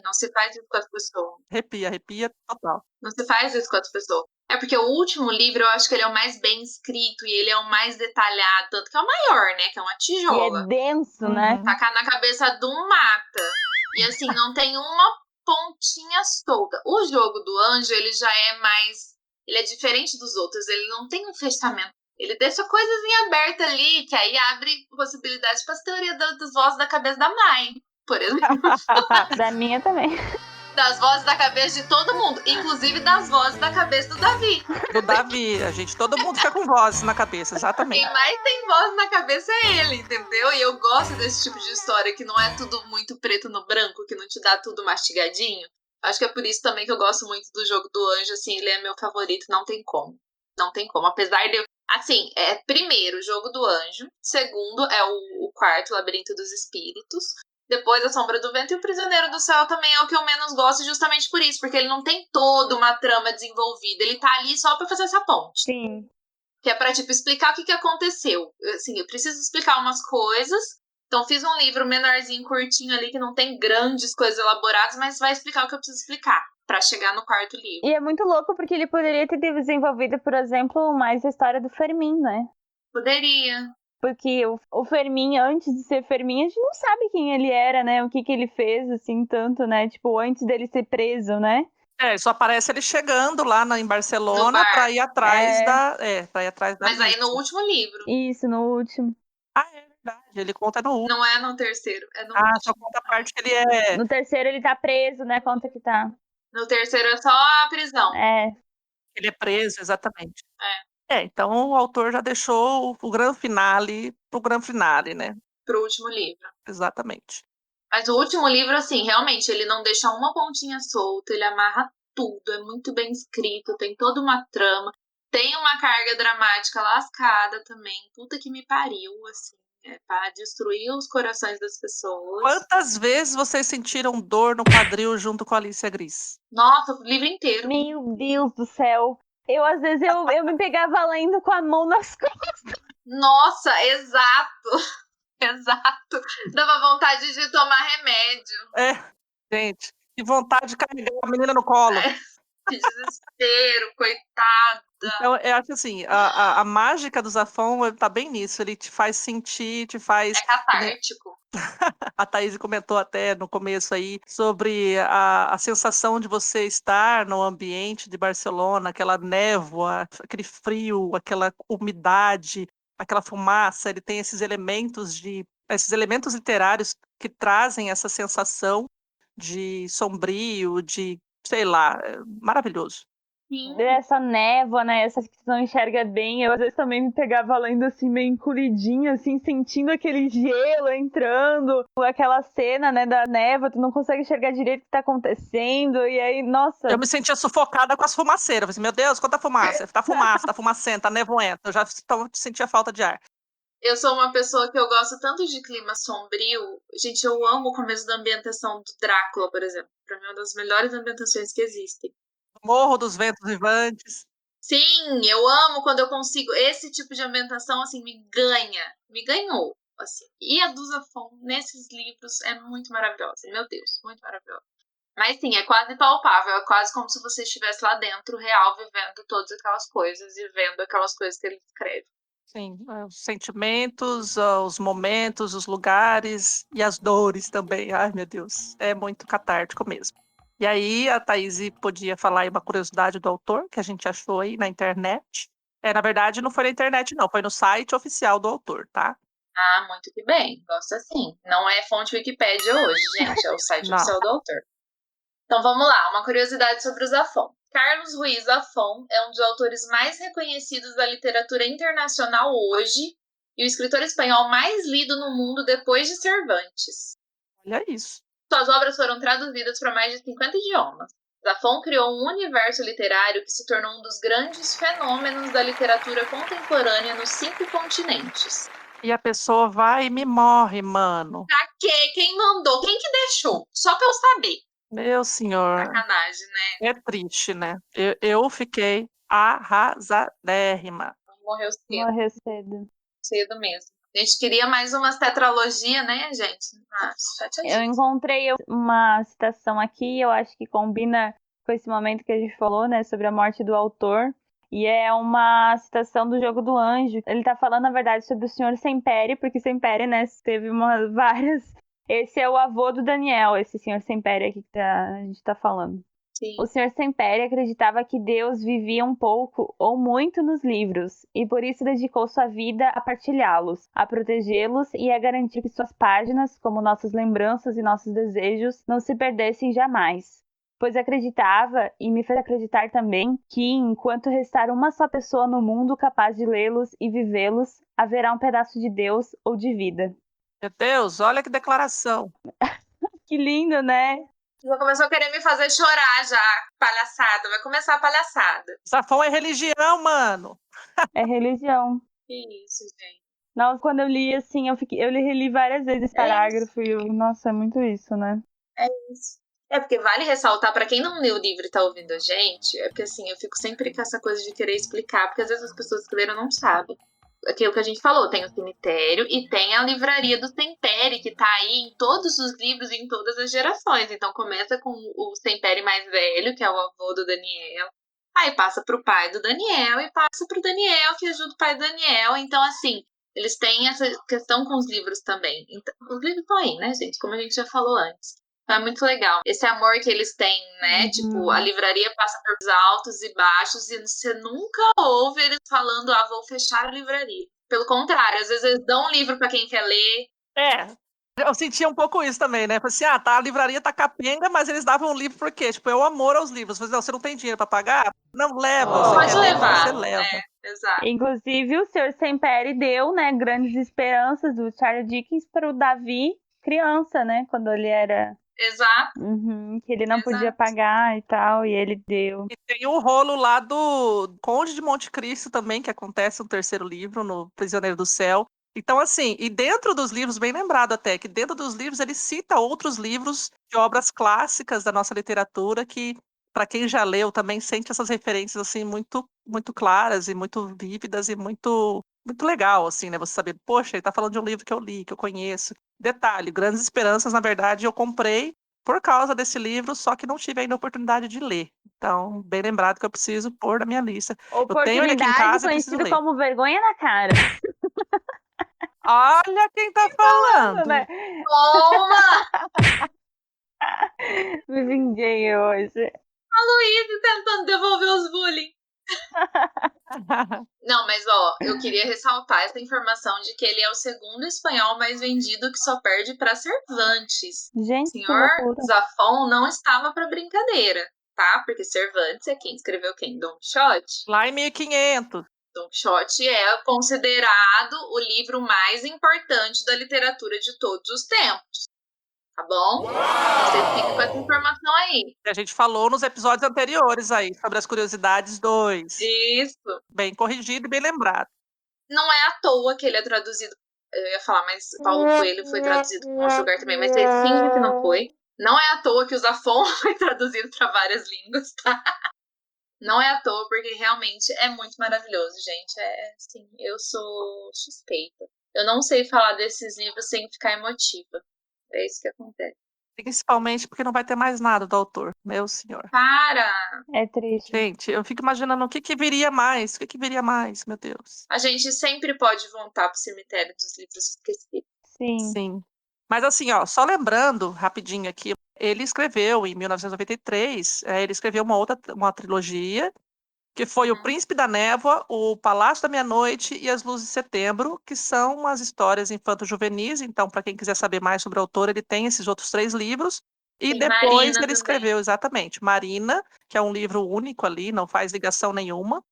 Não se faz isso com as pessoas. Arrepia total. Não se faz isso com as pessoas. É porque o último livro, eu acho que ele é o mais bem escrito e ele é o mais detalhado, tanto que é o maior, né? Que é uma E tijola. é denso, né? Tacar na cabeça de um mata. E assim, não tem uma pontinha solta. O Jogo do Anjo, ele já é mais... Ele é diferente dos outros, ele não tem um fechamento. Ele deixa coisas em aberto ali, que aí abre possibilidades para as teorias das vozes da cabeça da mãe, por exemplo. Da minha também. Das vozes da cabeça de todo mundo, inclusive das vozes da cabeça do Davi. Do Davi, a gente, todo mundo fica com vozes na cabeça, exatamente. Quem mais tem voz na cabeça é ele, entendeu? E eu gosto desse tipo de história que não é tudo muito preto no branco, que não te dá tudo mastigadinho. Acho que é por isso também que eu gosto muito do Jogo do Anjo, assim, ele é meu favorito, não tem como. Não tem como, apesar de... Assim, primeiro, o Jogo do Anjo. Segundo, é o quarto, Labirinto dos Espíritos. Depois, A Sombra do Vento, e O Prisioneiro do Céu também é o que eu menos gosto, justamente por isso. Porque ele não tem toda uma trama desenvolvida. Ele tá ali só pra fazer essa ponte. Sim. Que é pra, tipo, explicar o que aconteceu. Assim, eu preciso explicar umas coisas. Então, fiz um livro menorzinho, curtinho ali, que não tem grandes coisas elaboradas, mas vai explicar o que eu preciso explicar pra chegar no quarto livro. E é muito louco porque ele poderia ter desenvolvido, por exemplo, mais a história do Fermin, né? Poderia. Porque o Fermin, antes de ser Fermin, a gente não sabe quem ele era, né? O que ele fez, assim, tanto, né? Tipo, antes dele ser preso, né? Só aparece ele chegando lá em Barcelona pra ir atrás pra ir atrás da Mas aí no vítima. último livro. Isso, no último. Ah, é verdade, ele conta no último. Não é no terceiro, é no Ah, último. só conta a parte que ele é... No terceiro ele tá preso, né? Conta que tá. No terceiro é só a prisão. Ele é preso, exatamente. Então o autor já deixou o grande finale pro grande finale, né? Pro último livro. Exatamente. Mas o último livro, assim, realmente, ele não deixa uma pontinha solta, ele amarra tudo, é muito bem escrito, tem toda uma trama, tem uma carga dramática lascada também, puta que me pariu, assim, pra destruir os corações das pessoas. Quantas vezes vocês sentiram dor no quadril junto com a Alicia Gris? Nossa, o livro inteiro. Meu Deus do céu. Às vezes, eu me pegava lendo com a mão nas costas. Nossa, exato. Exato. Dava vontade de tomar remédio. Gente, que vontade de carregar a menina no colo. Que desespero, coitado. Então, eu acho assim, a mágica do Zafão tá bem nisso. Ele te faz sentir, te faz... É catártico. A Thaís comentou até no começo aí sobre a sensação de você estar no ambiente de Barcelona, aquela névoa, aquele frio, aquela umidade, aquela fumaça. Ele tem esses elementos literários que trazem essa sensação de sombrio, de, sei lá, maravilhoso. Sim. Essa névoa, né? Essa que você não enxerga bem. Eu às vezes também me pegava lendo assim, meio encolhidinha, assim, sentindo aquele gelo entrando, aquela cena, né, da névoa, tu não consegue enxergar direito o que tá acontecendo, e aí, nossa. Eu me sentia sufocada com as fumaceiras. Eu falei assim, meu Deus, quanta fumaça! Tá fumaça, tá fumacenta, tá nevoento. Eu já sentia falta de ar. Eu sou uma pessoa que eu gosto tanto de clima sombrio. Gente, eu amo o começo da ambientação do Drácula, por exemplo. Pra mim é uma das melhores ambientações que existem. Morro dos Ventos Vivantes. Sim, eu amo quando eu consigo. Esse tipo de ambientação, assim, me ganhou, assim. E a do Zafón, nesses livros, é muito maravilhosa. Meu Deus, muito maravilhosa. Mas sim, é quase palpável. É quase como se você estivesse lá dentro, real, vivendo todas aquelas coisas e vendo aquelas coisas que ele escreve. Sim, os sentimentos, os momentos, os lugares e as dores também. Ai, meu Deus, é muito catártico mesmo. E aí a Thaís podia falar aí uma curiosidade do autor, que a gente achou aí na internet. Na verdade, não foi na internet, não, foi no site oficial do autor, tá? Ah, muito que bem. Gosto assim. Não é fonte Wikipédia hoje, gente. É o site Não. oficial do autor. Então vamos lá, uma curiosidade sobre o Zafón. Carlos Ruiz Zafón é um dos autores mais reconhecidos da literatura internacional hoje e o escritor espanhol mais lido no mundo depois de Cervantes. Olha isso. Suas obras foram traduzidas para mais de 50 idiomas. Zafón criou um universo literário que se tornou um dos grandes fenômenos da literatura contemporânea nos 5 continentes. E a pessoa vai e me morre, mano. Pra quê? Quem mandou? Quem que deixou? Só pra eu saber. Meu senhor. Sacanagem, né? É triste, né? Eu fiquei arrasadérrima. Morreu cedo. Morreu cedo. Cedo mesmo. A gente queria mais umas tetralogia, né, gente? Eu encontrei uma citação aqui, eu acho que combina com esse momento que a gente falou, né, sobre a morte do autor. E é uma citação do Jogo do Anjo. Ele tá falando, na verdade, sobre o Sr. Sempere, porque Sempere, né, teve várias... Esse é o avô do Daniel, esse Sr. Sempere aqui que a gente tá falando. Sim. O Sr. Sempere acreditava que Deus vivia um pouco ou muito nos livros, e por isso dedicou sua vida a partilhá-los, a protegê-los e a garantir que suas páginas, como nossas lembranças e nossos desejos, não se perdessem jamais. Pois acreditava, e me fez acreditar também, que enquanto restar uma só pessoa no mundo capaz de lê-los e vivê-los, haverá um pedaço de Deus ou de vida. Meu Deus, olha que declaração. Que lindo, né? Já começou a querer me fazer chorar já, palhaçada. Vai começar a palhaçada. Zafón é religião, mano. É religião. Que isso, gente. Nossa, quando eu li, assim, eu reli várias vezes esse parágrafo e nossa, é muito isso, né? É isso. É porque vale ressaltar, pra quem não leu o livro e tá ouvindo a gente, é porque assim, eu fico sempre com essa coisa de querer explicar, porque às vezes as pessoas que leram não sabem. Aquilo que a gente falou, tem o cemitério e tem a livraria do Sempere, que tá aí em todos os livros e em todas as gerações. Então começa com o Sempere mais velho, que é o avô do Daniel. Aí passa pro pai do Daniel e passa pro Daniel, que ajuda o pai do Daniel. Então, assim, eles têm essa questão com os livros também. Então, os livros estão aí, né, gente? Como a gente já falou antes. Então é muito legal. Esse amor que eles têm, né? Uhum. Tipo, a livraria passa por altos e baixos e você nunca ouve eles falando, vou fechar a livraria. Pelo contrário, às vezes eles dão um livro pra quem quer ler. Eu sentia um pouco isso também, né? Falei assim, a livraria tá capenga, mas eles davam um livro por quê? Tipo, é o amor aos livros. Falei, não, você não tem dinheiro pra pagar? Não, leva. Você Pode quer ler, levar. você leva. Exato. Inclusive, o Sr. Sempere deu, né, grandes esperanças do Charles Dickens para o Davi criança, né? Quando ele era... Exato. Que ele não podia pagar e tal, e ele deu. E tem o rolo lá do Conde de Monte Cristo também, que acontece no terceiro livro, no Prisioneiro do Céu. Então, assim, e dentro dos livros, bem lembrado até, que dentro dos livros ele cita outros livros de obras clássicas da nossa literatura que para quem já leu, também sente essas referências assim muito, muito claras e muito vívidas e muito, muito legal, assim, né? Você saber, poxa, ele tá falando de um livro que eu li, que eu conheço. Detalhe, Grandes Esperanças, na verdade, eu comprei por causa desse livro, só que não tive ainda a oportunidade de ler. Então, bem lembrado que eu preciso pôr na minha lista. Eu tenho ele aqui em Oportunidade casa e preciso conhecido ler. como vergonha na cara. Olha quem tá falando! Né? Toma! Me vinguei hoje. A Luísa tentando devolver os bullying. Não, mas ó, eu queria ressaltar essa informação de que ele é o segundo espanhol mais vendido que só perde para Cervantes. Gente, que Senhor loucura. Zafón não estava para brincadeira, tá? Porque Cervantes é quem escreveu quem? Don Quixote. Lá em 1500. Don Quixote é considerado o livro mais importante da literatura de todos os tempos. Tá bom? Você fica com essa informação aí. A gente falou nos episódios anteriores aí, sobre as curiosidades 2. Isso. Bem corrigido e bem lembrado. Não é à toa que ele é traduzido. Eu ia falar, mas Paulo Coelho foi traduzido para um outro lugar também, mas ele finge que não foi. Não é à toa que o Zafón foi traduzido para várias línguas, tá? Não é à toa, porque realmente é muito maravilhoso, gente. É assim, eu sou suspeita. Eu não sei falar desses livros sem ficar emotiva. É isso que acontece. Principalmente porque não vai ter mais nada do autor. Meu senhor. Para! É triste. Gente, eu fico imaginando o que viria mais. O que viria mais, meu Deus. A gente sempre pode voltar pro cemitério dos livros esquecidos. Sim. Sim. Mas assim, ó, só lembrando rapidinho aqui, ele escreveu em 1993, ele escreveu uma trilogia, que foi O Príncipe da Névoa, O Palácio da Meia-Noite e As Luzes de Setembro, que são umas histórias infanto-juvenis. Então, para quem quiser saber mais sobre o autor, ele tem esses outros 3 livros. E Tem depois Marina ele também. escreveu, exatamente, Marina, que é um livro único ali, não faz ligação nenhuma.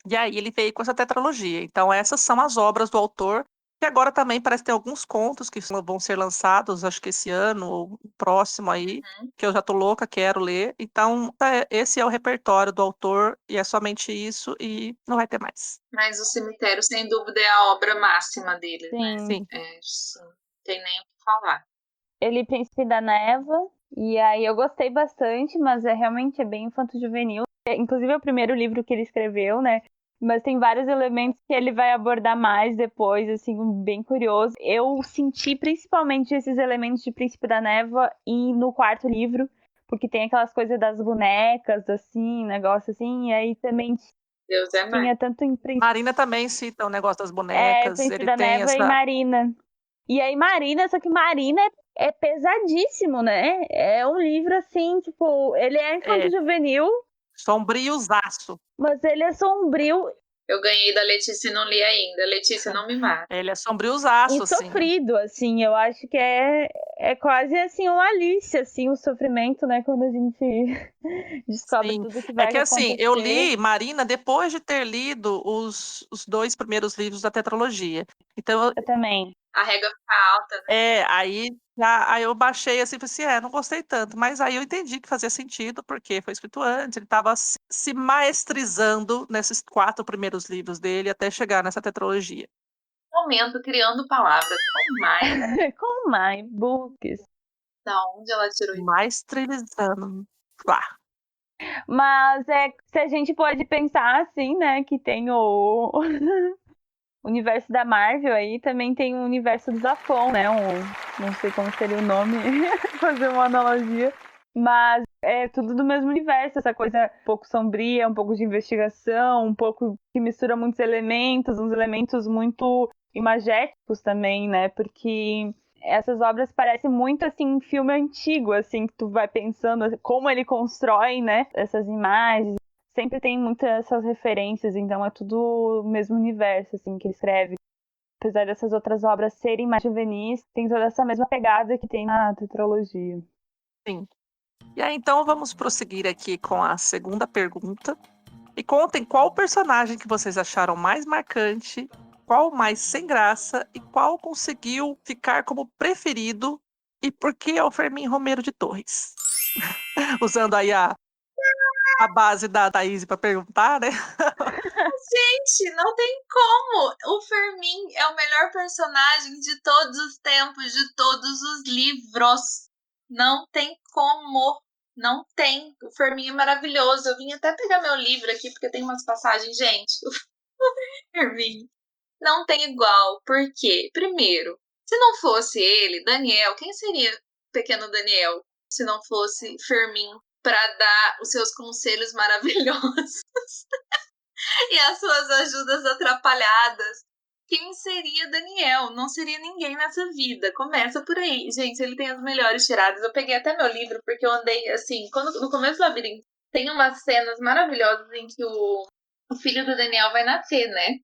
E aí ele veio com essa tetralogia. Então, essas são as obras do autor, que agora também parece ter alguns contos que vão ser lançados, acho que esse ano, ou próximo aí, que eu já tô louca, quero ler. Então, esse é o repertório do autor, e é somente isso, e não vai ter mais. Mas o cemitério, sem dúvida, é a obra máxima dele, né? Sim. Sim. Sim. Não tem nem o que falar. Ele Príncipe da Névoa. E aí eu gostei bastante, mas realmente é bem infanto-juvenil. Inclusive é o primeiro livro que ele escreveu, né? Mas tem vários elementos que ele vai abordar mais depois, assim, bem curioso. Eu senti principalmente esses elementos de Príncipe da Névoa no quarto livro, porque tem aquelas coisas das bonecas, assim, negócio assim, e aí também Deus é mais. tinha tanto em Príncipe Marina também cita o negócio das bonecas, ele da tem Névoa e Marina. E aí Marina, só que Marina é pesadíssimo, né? É um livro assim, tipo, ele é infanto-juvenil, sombriozaço. mas ele é sombrio Eu ganhei da Letícia e não li ainda. Letícia, não me mata. Ele é sombriozaço, e assim. sofrido, assim. Eu acho que é quase assim uma Alice, assim, o sofrimento, né? Quando a gente descobre Sim. tudo que vai É que assim, acontecer. eu li Marina depois de ter lido os 2 primeiros livros da tetralogia. Então, Eu também. A régua fica alta, né? aí eu baixei assim, falei assim, não gostei tanto, mas aí eu entendi que fazia sentido, porque foi escrito antes, ele estava se maestrizando nesses 4 primeiros livros dele até chegar nessa tetralogia. Momento criando palavras. Com mais. Com my books. Da onde ela tirou isso? Maestrizando. Lá. Mas se a gente pode pensar assim, né, que tem o universo da Marvel aí, também tem o universo do Zafón, né? Não sei como seria o nome, fazer uma analogia. Mas é tudo do mesmo universo, essa coisa um pouco sombria, um pouco de investigação, um pouco que mistura muitos elementos, uns elementos muito imagéticos também, né? Porque essas obras parecem muito assim um filme antigo, assim, que tu vai pensando como ele constrói, né? Essas imagens. Sempre tem muitas essas referências, então é tudo o mesmo universo, assim, que ele escreve. Apesar dessas outras obras serem mais juvenis, tem toda essa mesma pegada que tem na tetralogia. Sim. E aí, então, vamos prosseguir aqui com a segunda pergunta. E contem qual personagem que vocês acharam mais marcante, qual mais sem graça e qual conseguiu ficar como preferido e por que é o Fermin Romero de Torres. Usando aí a base da Thaís para perguntar, né? Gente, não tem como. O Fermin é o melhor personagem de todos os tempos, de todos os livros. Não tem como. Não tem. O Fermin é maravilhoso. Eu vim até pegar meu livro aqui, porque tem umas passagens, gente. O Fermin não tem igual. Por quê? Primeiro, se não fosse ele, Daniel, quem seria o pequeno Daniel? Se não fosse Fermin para dar os seus conselhos maravilhosos e as suas ajudas atrapalhadas. Quem seria Daniel? Não seria ninguém nessa vida. Começa por aí. Gente, ele tem as melhores tiradas. Eu peguei até meu livro, porque eu andei assim, no começo do labirinto, tem umas cenas maravilhosas em que o filho do Daniel vai nascer, né?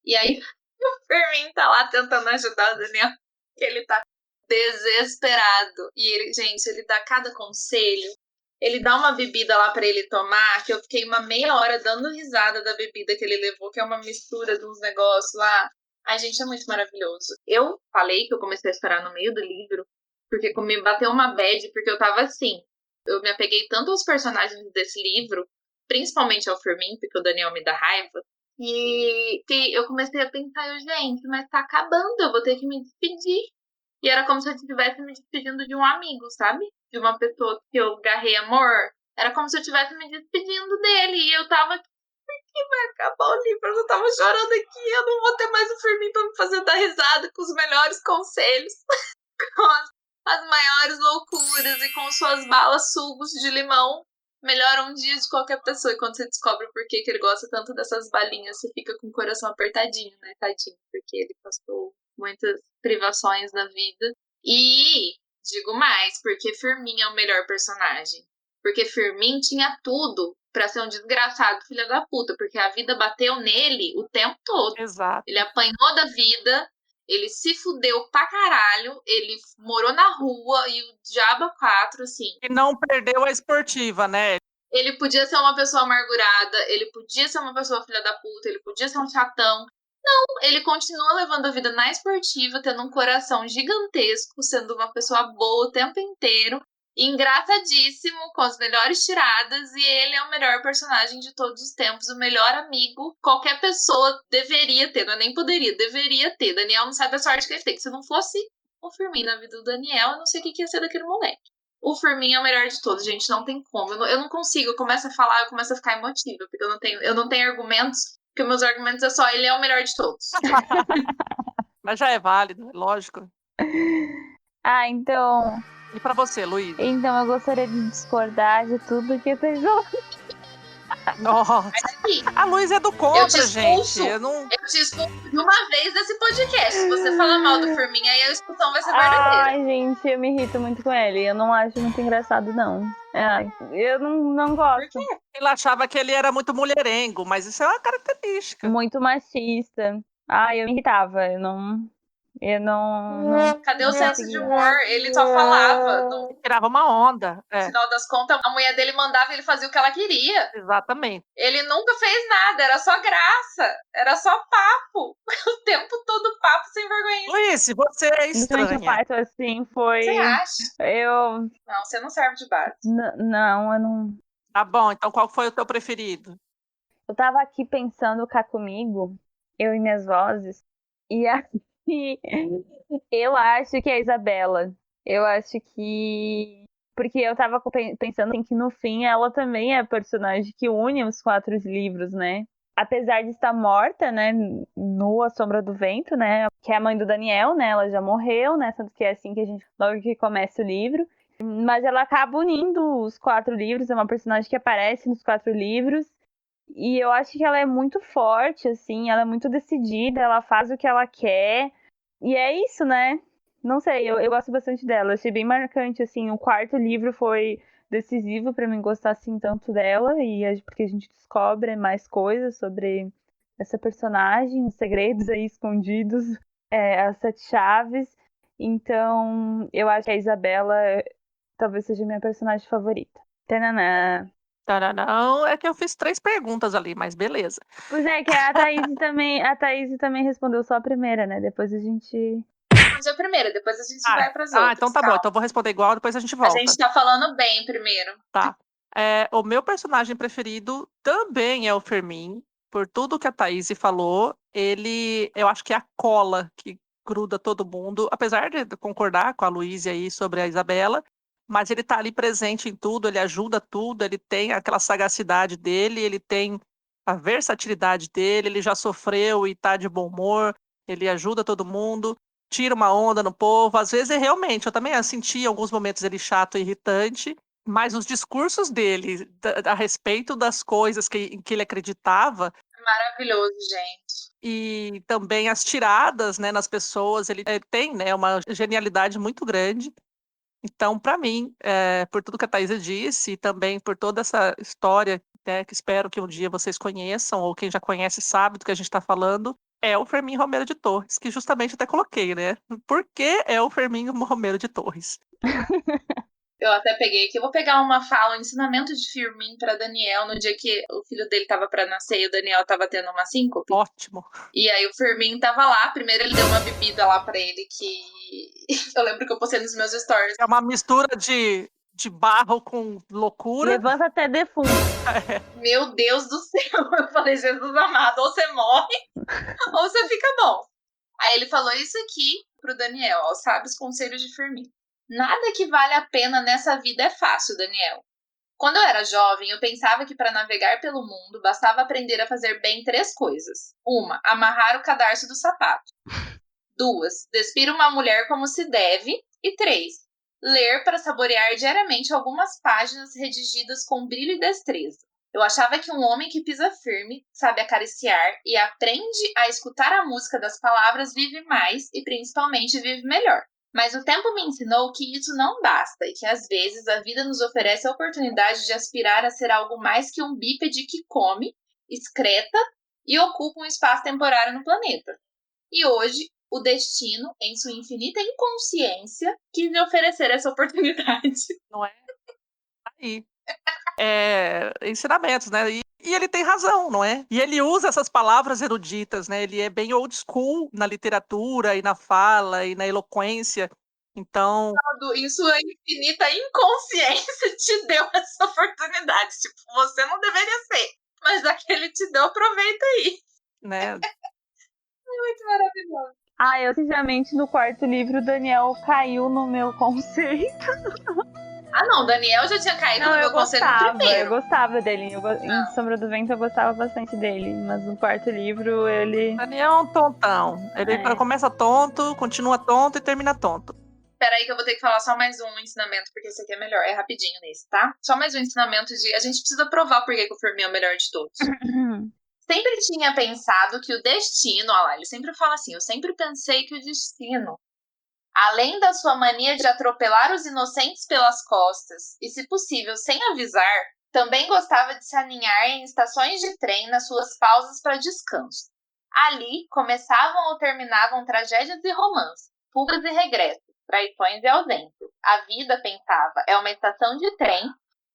E aí o Fermin tá lá tentando ajudar o Daniel, que ele tá desesperado. E ele, gente, ele dá cada conselho. Ele dá uma bebida lá pra ele tomar, que eu fiquei uma meia hora dando risada da bebida que ele levou, que é uma mistura de uns negócios lá. Ai, gente, é muito maravilhoso. Eu falei que eu comecei a esperar no meio do livro, porque me bateu uma bad, porque eu tava assim. Eu me apeguei tanto aos personagens desse livro, principalmente ao Fermin, porque o Daniel me dá raiva, e que eu comecei a pensar, gente, mas tá acabando, eu vou ter que me despedir. E era como se eu estivesse me despedindo de um amigo, sabe? De uma pessoa que eu garrei amor. Era como se eu estivesse me despedindo dele. E eu tava aqui, por que vai acabar o livro? Eu tava chorando aqui, eu não vou ter mais o Fermin pra me fazer dar risada com os melhores conselhos. Com as maiores loucuras e com suas balas sugos de limão. Melhora um dia de qualquer pessoa. E quando você descobre por que ele gosta tanto dessas balinhas, você fica com o coração apertadinho, né, tadinho? Porque ele passou muitas privações na vida. E digo mais, porque Fermin é o melhor personagem. Porque Fermin tinha tudo pra ser um desgraçado filho da puta, porque a vida bateu nele o tempo todo. Exato. Ele apanhou da vida, ele se fudeu pra caralho, ele morou na rua e o diabo 4, assim. E não perdeu a esportiva, né? Ele podia ser uma pessoa amargurada, ele podia ser uma pessoa filha da puta, ele podia ser um chatão. Não, ele continua levando a vida na esportiva, tendo um coração gigantesco, sendo uma pessoa boa o tempo inteiro, engraçadíssimo, com as melhores tiradas, e ele é o melhor personagem de todos os tempos, o melhor amigo. Qualquer pessoa deveria ter, não é nem poderia, deveria ter. Daniel não sabe a sorte que ele tem. Se não fosse o Fermin na vida do Daniel, eu não sei o que ia ser daquele moleque. O Fermin é o melhor de todos, gente, não tem como. Eu não consigo, eu começo a falar, eu começo a ficar emotiva, porque eu não tenho argumentos. Porque meus argumentos é só, ele é o melhor de todos. Mas já é válido, lógico. Ah, então. E pra você, Luiz? Então eu gostaria de discordar de tudo que vocês vão. Nossa. A Luiz é do contra, gente. Eu te expulso de uma vez desse podcast. Se você falar mal do Fermin, aí a expulsão vai ser verdadeira. Ai, gente, eu me irrito muito com ele. Eu não acho muito engraçado, não. Ai, eu não gosto. Por quê? Ele achava que ele era muito mulherengo, mas isso é uma característica. Muito machista. Ai, eu me irritava. Eu não. Cadê o senso de humor? Ele só falava. No Tirava uma onda. final das contas, a mulher dele mandava e ele fazia o que ela queria. Exatamente. Ele nunca fez nada, era só graça. Era só papo. O tempo todo papo sem vergonha. Luiz, você é estranha. A parte assim foi. Você acha? Não, você não serve de base. Não, eu não. Tá bom, então qual foi o teu preferido? Eu tava aqui pensando cá comigo, eu e minhas vozes, e aqui eu acho que é a Isabela. Eu acho que. Porque eu tava pensando assim, que no fim ela também é a personagem que une os 4 livros, né? Apesar de estar morta, né? No A Sombra do Vento, né? Que é a mãe do Daniel, né? Ela já morreu, né? Tanto que é assim que a gente. Logo que começa o livro. Mas ela acaba unindo os 4 livros, é uma personagem que aparece nos 4 livros. E eu acho que ela é muito forte, assim, ela é muito decidida, ela faz o que ela quer. E é isso, né? Não sei, eu gosto bastante dela. Achei bem marcante, assim, o 4º livro foi decisivo pra mim gostar, assim, tanto dela. E porque a gente descobre mais coisas sobre essa personagem, os segredos aí escondidos, as 7 chaves. Então, eu acho que a Isabela talvez seja minha personagem favorita. Tananã. Não, é que eu fiz 3 perguntas ali, mas beleza. Pois é, que a Thaís também respondeu só a primeira, né? Depois a gente... Responde a primeira, depois a gente vai pras outras. Então tá bom, então eu vou responder igual, depois a gente volta. A gente tá falando bem primeiro. Tá. O meu personagem preferido também é o Fermin, por tudo que a Thaís falou. Ele, eu acho que é a cola que gruda todo mundo, apesar de concordar com a Luísa aí sobre a Isabela. mas ele tá ali presente em tudo, ele ajuda tudo, ele tem aquela sagacidade dele, ele tem a versatilidade dele, ele já sofreu e tá de bom humor, ele ajuda todo mundo, tira uma onda no povo. Às vezes, realmente, eu também senti em alguns momentos ele chato e irritante, mas os discursos dele a respeito das coisas em que ele acreditava Maravilhoso, gente. e também as tiradas, né, nas pessoas, ele tem, né, uma genialidade muito grande. Então, para mim, por tudo que a Thaisa disse e também por toda essa história, né, que espero que um dia vocês conheçam, ou quem já conhece sabe do que a gente está falando, é o Fermin Romero de Torres, que justamente até coloquei, né? Por que é o Fermin Romero de Torres? Eu até peguei aqui, eu vou pegar uma fala, um ensinamento de Firmin para Daniel no dia que o filho dele tava para nascer e o Daniel tava tendo uma síncope. Ótimo. E aí o Firmin tava lá, primeiro ele deu uma bebida lá para ele que eu lembro que eu postei nos meus stories. É uma mistura de barro com loucura. Levanta até defunto. Meu Deus do céu, eu falei, Jesus amado, ou você morre, ou você fica bom. Aí ele falou isso aqui pro Daniel, ó, sabe os conselhos de Firmin. Nada que vale a pena nessa vida é fácil, Daniel. Quando eu era jovem, eu pensava que para navegar pelo mundo bastava aprender a fazer bem 3 coisas. 1, amarrar o cadarço do sapato. 2, despir uma mulher como se deve. E 3, ler para saborear diariamente algumas páginas redigidas com brilho e destreza. Eu achava que um homem que pisa firme, sabe acariciar e aprende a escutar a música das palavras vive mais e principalmente vive melhor. Mas o tempo me ensinou que isso não basta e que às vezes a vida nos oferece a oportunidade de aspirar a ser algo mais que um bípede que come, excreta e ocupa um espaço temporário no planeta. E hoje, o destino, em sua infinita inconsciência, quis me oferecer essa oportunidade. Não é? Aí. Ensinamentos, né? E ele tem razão, não é? E ele usa essas palavras eruditas, né? Ele é bem old school na literatura e na fala e na eloquência. Então, Em sua infinita inconsciência, te deu essa oportunidade. Tipo, você não deveria ser, mas já que ele te deu, aproveita aí. né? Muito maravilhoso. Eu, sinceramente, no quarto livro, o Daniel caiu no meu conceito. Não, o Daniel já tinha caído no meu conceito Eu primeiro. gostava dele. Em Sombra do Vento eu gostava bastante dele. Mas no quarto livro ele. Daniel é um tontão. Ele começa tonto, continua tonto e termina tonto. Peraí que eu vou ter que falar só mais um ensinamento, porque esse aqui é melhor. É rapidinho nesse, tá? Só mais um ensinamento de... A gente precisa provar por que o Fermin é o melhor de todos. Sempre tinha pensado que o destino... Olha lá, ele sempre fala assim. Eu sempre pensei que o destino... Além da sua mania de atropelar os inocentes pelas costas e, se possível, sem avisar, também gostava de se aninhar em estações de trem nas suas pausas para descanso. Ali começavam ou terminavam tragédias e romances, fugas e regressos, traições e ausências. A vida, pensava, é uma estação de trem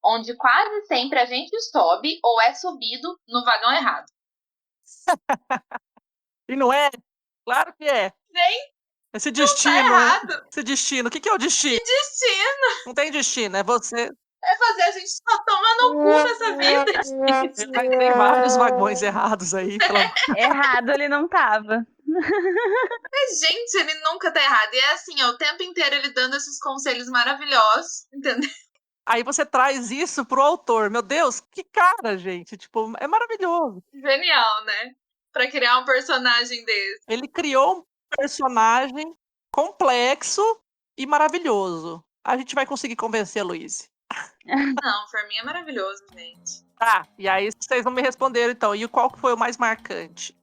onde quase sempre a gente sobe ou é subido no vagão errado. E não é? Claro que é. Nem Esse destino. tá errado. Esse destino. O que é o destino? Que destino! Não tem destino, é você. É fazer a gente só tomar no cu nessa vida. Tem vários vagões errados aí. Errado ele não tava. Gente, ele nunca tá errado. E é assim, ó, o tempo inteiro ele dando esses conselhos maravilhosos, entendeu? Aí você traz isso pro autor. Meu Deus, que cara, gente. Tipo, é maravilhoso. Genial, né? Pra criar um personagem desse. Ele criou um personagem complexo e maravilhoso. A gente vai conseguir convencer a Luíse. Não, pra mim é maravilhoso, gente. Tá, e aí vocês não me responderam então. E qual que foi o mais marcante?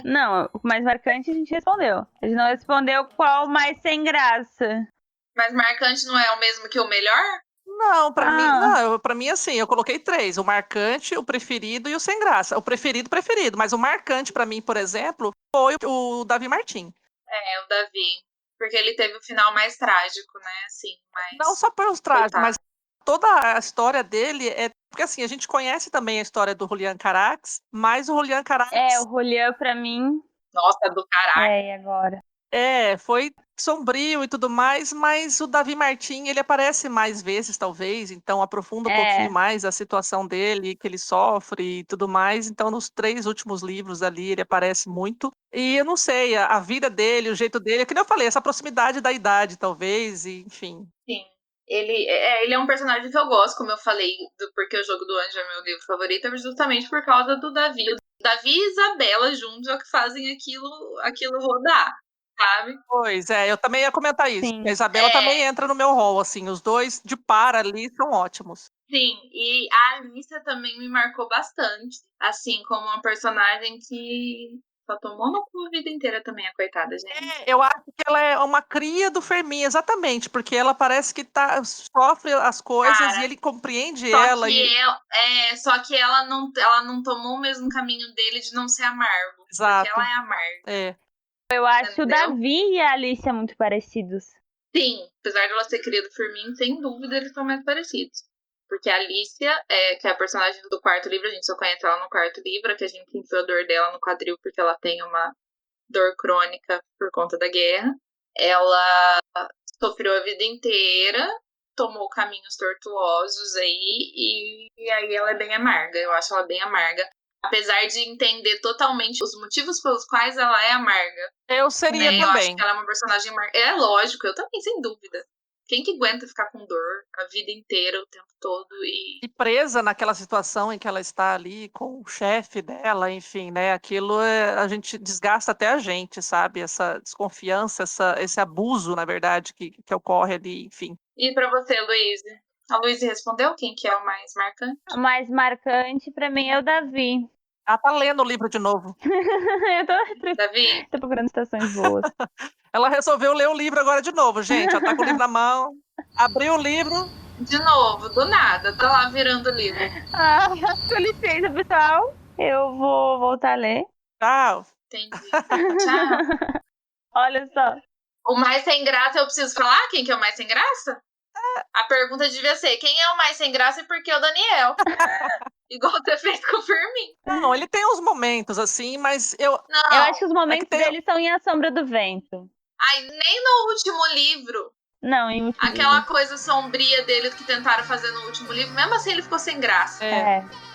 Não, o mais marcante a gente respondeu. A gente não respondeu qual mais sem graça. Mas marcante não é o mesmo que o melhor? Não, pra mim assim, eu coloquei 3. O marcante, o preferido e o sem graça. O preferido, mas o marcante pra mim, por exemplo, foi o Davi Martins. É, o Davi. Porque ele teve o final mais trágico, né? Assim, mas... Não só pelos trajes, Coitado. mas toda a história dele é... Porque assim, a gente conhece também a história do Julián Carax, mas o Julián Carax... O Julián, pra mim... Nossa, do caralho. E agora? Foi sombrio e tudo mais, mas o Davi Martins, ele aparece mais vezes, talvez, então aprofunda um pouquinho mais a situação dele, que ele sofre e tudo mais. Então, nos 3 últimos livros ali, ele aparece muito. E eu não sei, a vida dele, o jeito dele, é que nem eu falei, essa proximidade da idade, talvez, e, enfim. Sim. Ele é um personagem que eu gosto, como eu falei, porque o Jogo do Anjo é meu livro favorito, é justamente por causa do Davi. O Davi e Isabela juntos é o que fazem aquilo rodar, sabe? Pois é, eu também ia comentar isso. Sim. A Isabela também entra no meu rol, assim, os dois de par ali são ótimos. Sim, e a Alicia também me marcou bastante, assim, como uma personagem que só tomou no cu a vida inteira também, a coitada, gente. Eu acho que ela é uma cria do Fermin, exatamente, porque ela parece que sofre as coisas Cara, e ele compreende Só ela. só que ela não tomou o mesmo caminho dele de não ser amargo. Exato. Porque ela é amarga. É. Eu acho Entendeu? o Davi e a Alicia muito parecidos. Sim, apesar de ela ser criada por mim, sem dúvida eles são mais parecidos. Porque a Alicia, que é a personagem do quarto livro, a gente só conhece ela no quarto livro, que a gente sentiu a dor dela no quadril porque ela tem uma dor crônica por conta da guerra. Ela sofreu a vida inteira, tomou caminhos tortuosos aí, e aí ela é bem amarga. Eu acho ela bem amarga. Apesar de entender totalmente os motivos pelos quais ela é amarga. Eu seria Eu acho também. que ela é uma personagem amarga. É lógico, eu também, sem dúvida. Quem que aguenta ficar com dor a vida inteira, o tempo todo E presa naquela situação em que ela está ali com o chefe dela, enfim, né? Aquilo a gente desgasta até a gente, sabe? Essa desconfiança, esse abuso, na verdade, que ocorre ali, enfim. E pra você, Luíse? A Luíse respondeu quem que é o mais marcante? O mais marcante pra mim é o Davi. Ela tá lendo o livro de novo. Eu Davi? tô procurando citações boas. Ela resolveu ler o livro agora de novo, gente. Ela tá com o livro na mão, abriu o livro. De novo, do nada, tá lá virando o livro. Com licença, pessoal. Eu vou voltar a ler. Tchau. Entendi. Tchau. Olha só. O mais sem graça, eu preciso falar quem que é o mais sem graça? A pergunta devia ser, quem é o mais sem graça e por que o Daniel? Igual você fez com o Fermin. Não, ele tem uns momentos assim, mas Eu acho que os momentos dele são em A Sombra do Vento. Ai, nem no último livro. Não, em último Aquela livro. coisa sombria dele que tentaram fazer no último livro, mesmo assim ele ficou sem graça.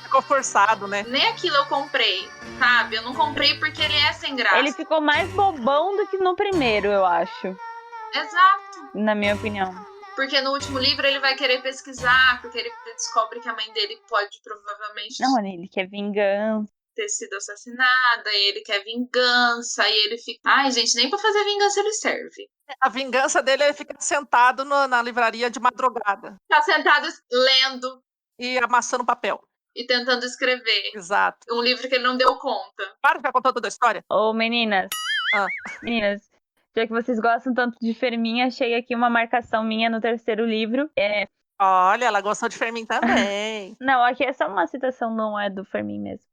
Ficou forçado, né? Nem aquilo eu comprei, sabe? Eu não comprei porque ele é sem graça. Ele ficou mais bobão do que no primeiro, eu acho. Exato. Na minha opinião. Porque no último livro ele vai querer pesquisar, porque ele descobre que a mãe dele pode provavelmente Não, ele quer vingança. ter sido assassinada, e ele quer vingança, e ele fica... Ai, gente, nem pra fazer vingança ele serve. A vingança dele é ficar sentado na livraria de madrugada. Tá sentado lendo. E amassando papel. E tentando escrever. Exato. Um livro que ele não deu conta. Para de ficar contando toda a história. Ô, meninas. Meninas, já que vocês gostam tanto de Fermin, achei aqui uma marcação minha no terceiro livro. Olha, ela gostou de Fermin também. Não, aqui é só uma citação, não é do Fermin mesmo.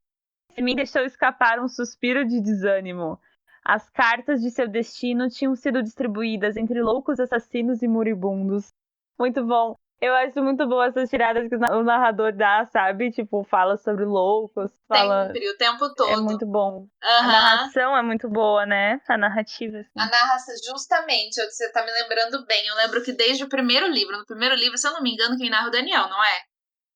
Fermin deixou escapar um suspiro de desânimo. As cartas de seu destino tinham sido distribuídas entre loucos assassinos e moribundos. Muito bom. Eu acho muito boa essas tiradas que o narrador dá, sabe? Tipo, fala sobre loucos. Fala... Sempre, o tempo todo. É muito bom. A narração é muito boa, né? A narrativa. Assim. A narração, justamente, você tá me lembrando bem. Eu lembro que desde o primeiro livro, no primeiro livro, se eu não me engano, quem narra é o Daniel, não é?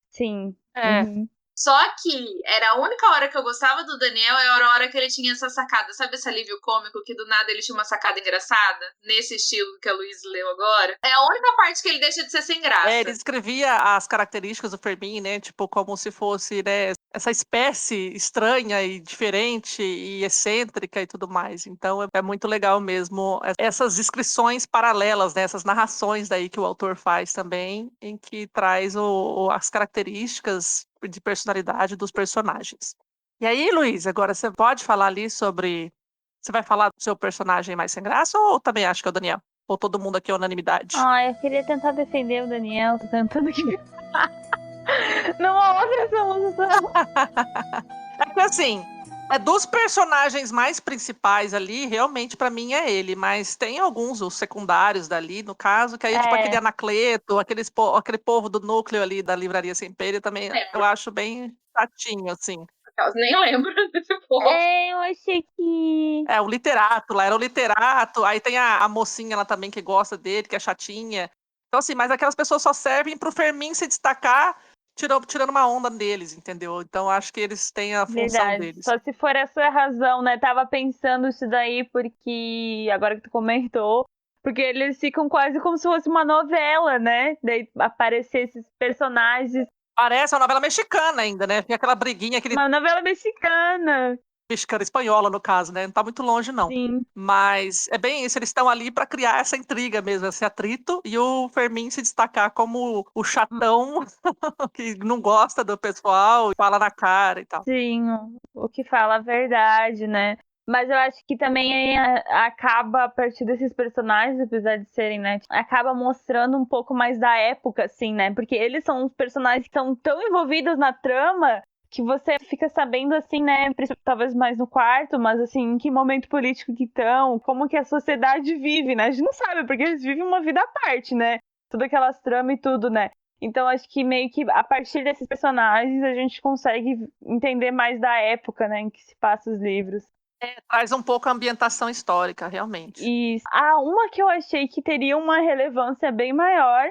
Sim. Uhum. Só que era a única hora que eu gostava do Daniel, era a hora que ele tinha essa sacada. Sabe esse alívio cômico que do nada ele tinha uma sacada engraçada? Nesse estilo que a Luiz leu agora? É a única parte que ele deixa de ser sem graça. Ele escrevia as características do Fermin, né? Tipo, como se fosse, né, essa espécie estranha e diferente e excêntrica e tudo mais. Então é muito legal mesmo essas descrições paralelas, né? Essas narrações daí que o autor faz também, em que traz as características de personalidade dos personagens. E aí, Luiz, agora você pode falar ali sobre... Você vai falar do seu personagem mais sem graça ou também acha que é o Daniel? Ou todo mundo aqui é unanimidade? Eu queria tentar defender o Daniel, tô tentando aqui. Numa outra solução. É que assim, dos personagens mais principais ali, realmente pra mim é ele, mas tem alguns, os secundários dali, no caso, que aí tipo aquele Anacleto, aquele povo do núcleo ali da Livraria Sempere também, eu acho bem chatinho, assim. Eu nem lembro desse povo. Eu achei que... O literato lá, era o literato, aí tem a mocinha lá também que gosta dele, que é chatinha. Então assim, mas aquelas pessoas só servem pro Fermin se destacar, tirando uma onda deles, entendeu? Então acho que eles têm a função deles. Só se for essa a razão, né? Tava pensando isso daí porque, agora que tu comentou, Porque eles ficam quase como se fosse uma novela, né? Daí aparecer esses personagens. Parece uma novela mexicana ainda, né? Tem aquela briguinha, aquele Uma novela mexicana. mexicana espanhola, no caso, né? Não tá muito longe, não. Sim. Mas é bem isso, eles estão ali pra criar essa intriga mesmo, esse atrito, e o Fermin se destacar como o chatão que não gosta do pessoal, fala na cara e tal. Sim, o que fala a verdade, né? Mas eu acho que também acaba, a partir desses personagens, apesar de serem, né? Acaba mostrando um pouco mais da época, assim, né? Porque eles são os personagens que estão tão envolvidos na trama que você fica sabendo, assim, né? Talvez mais no quarto, mas, assim, em que momento político que estão, como que a sociedade vive, né? A gente não sabe, porque eles vivem uma vida à parte, né? Todas aquelas tramas e tudo, né? Então, acho que meio que a partir desses personagens a gente consegue entender mais da época, né, em que se passa os livros. Traz um pouco a ambientação histórica, realmente. E uma que eu achei que teria uma relevância bem maior,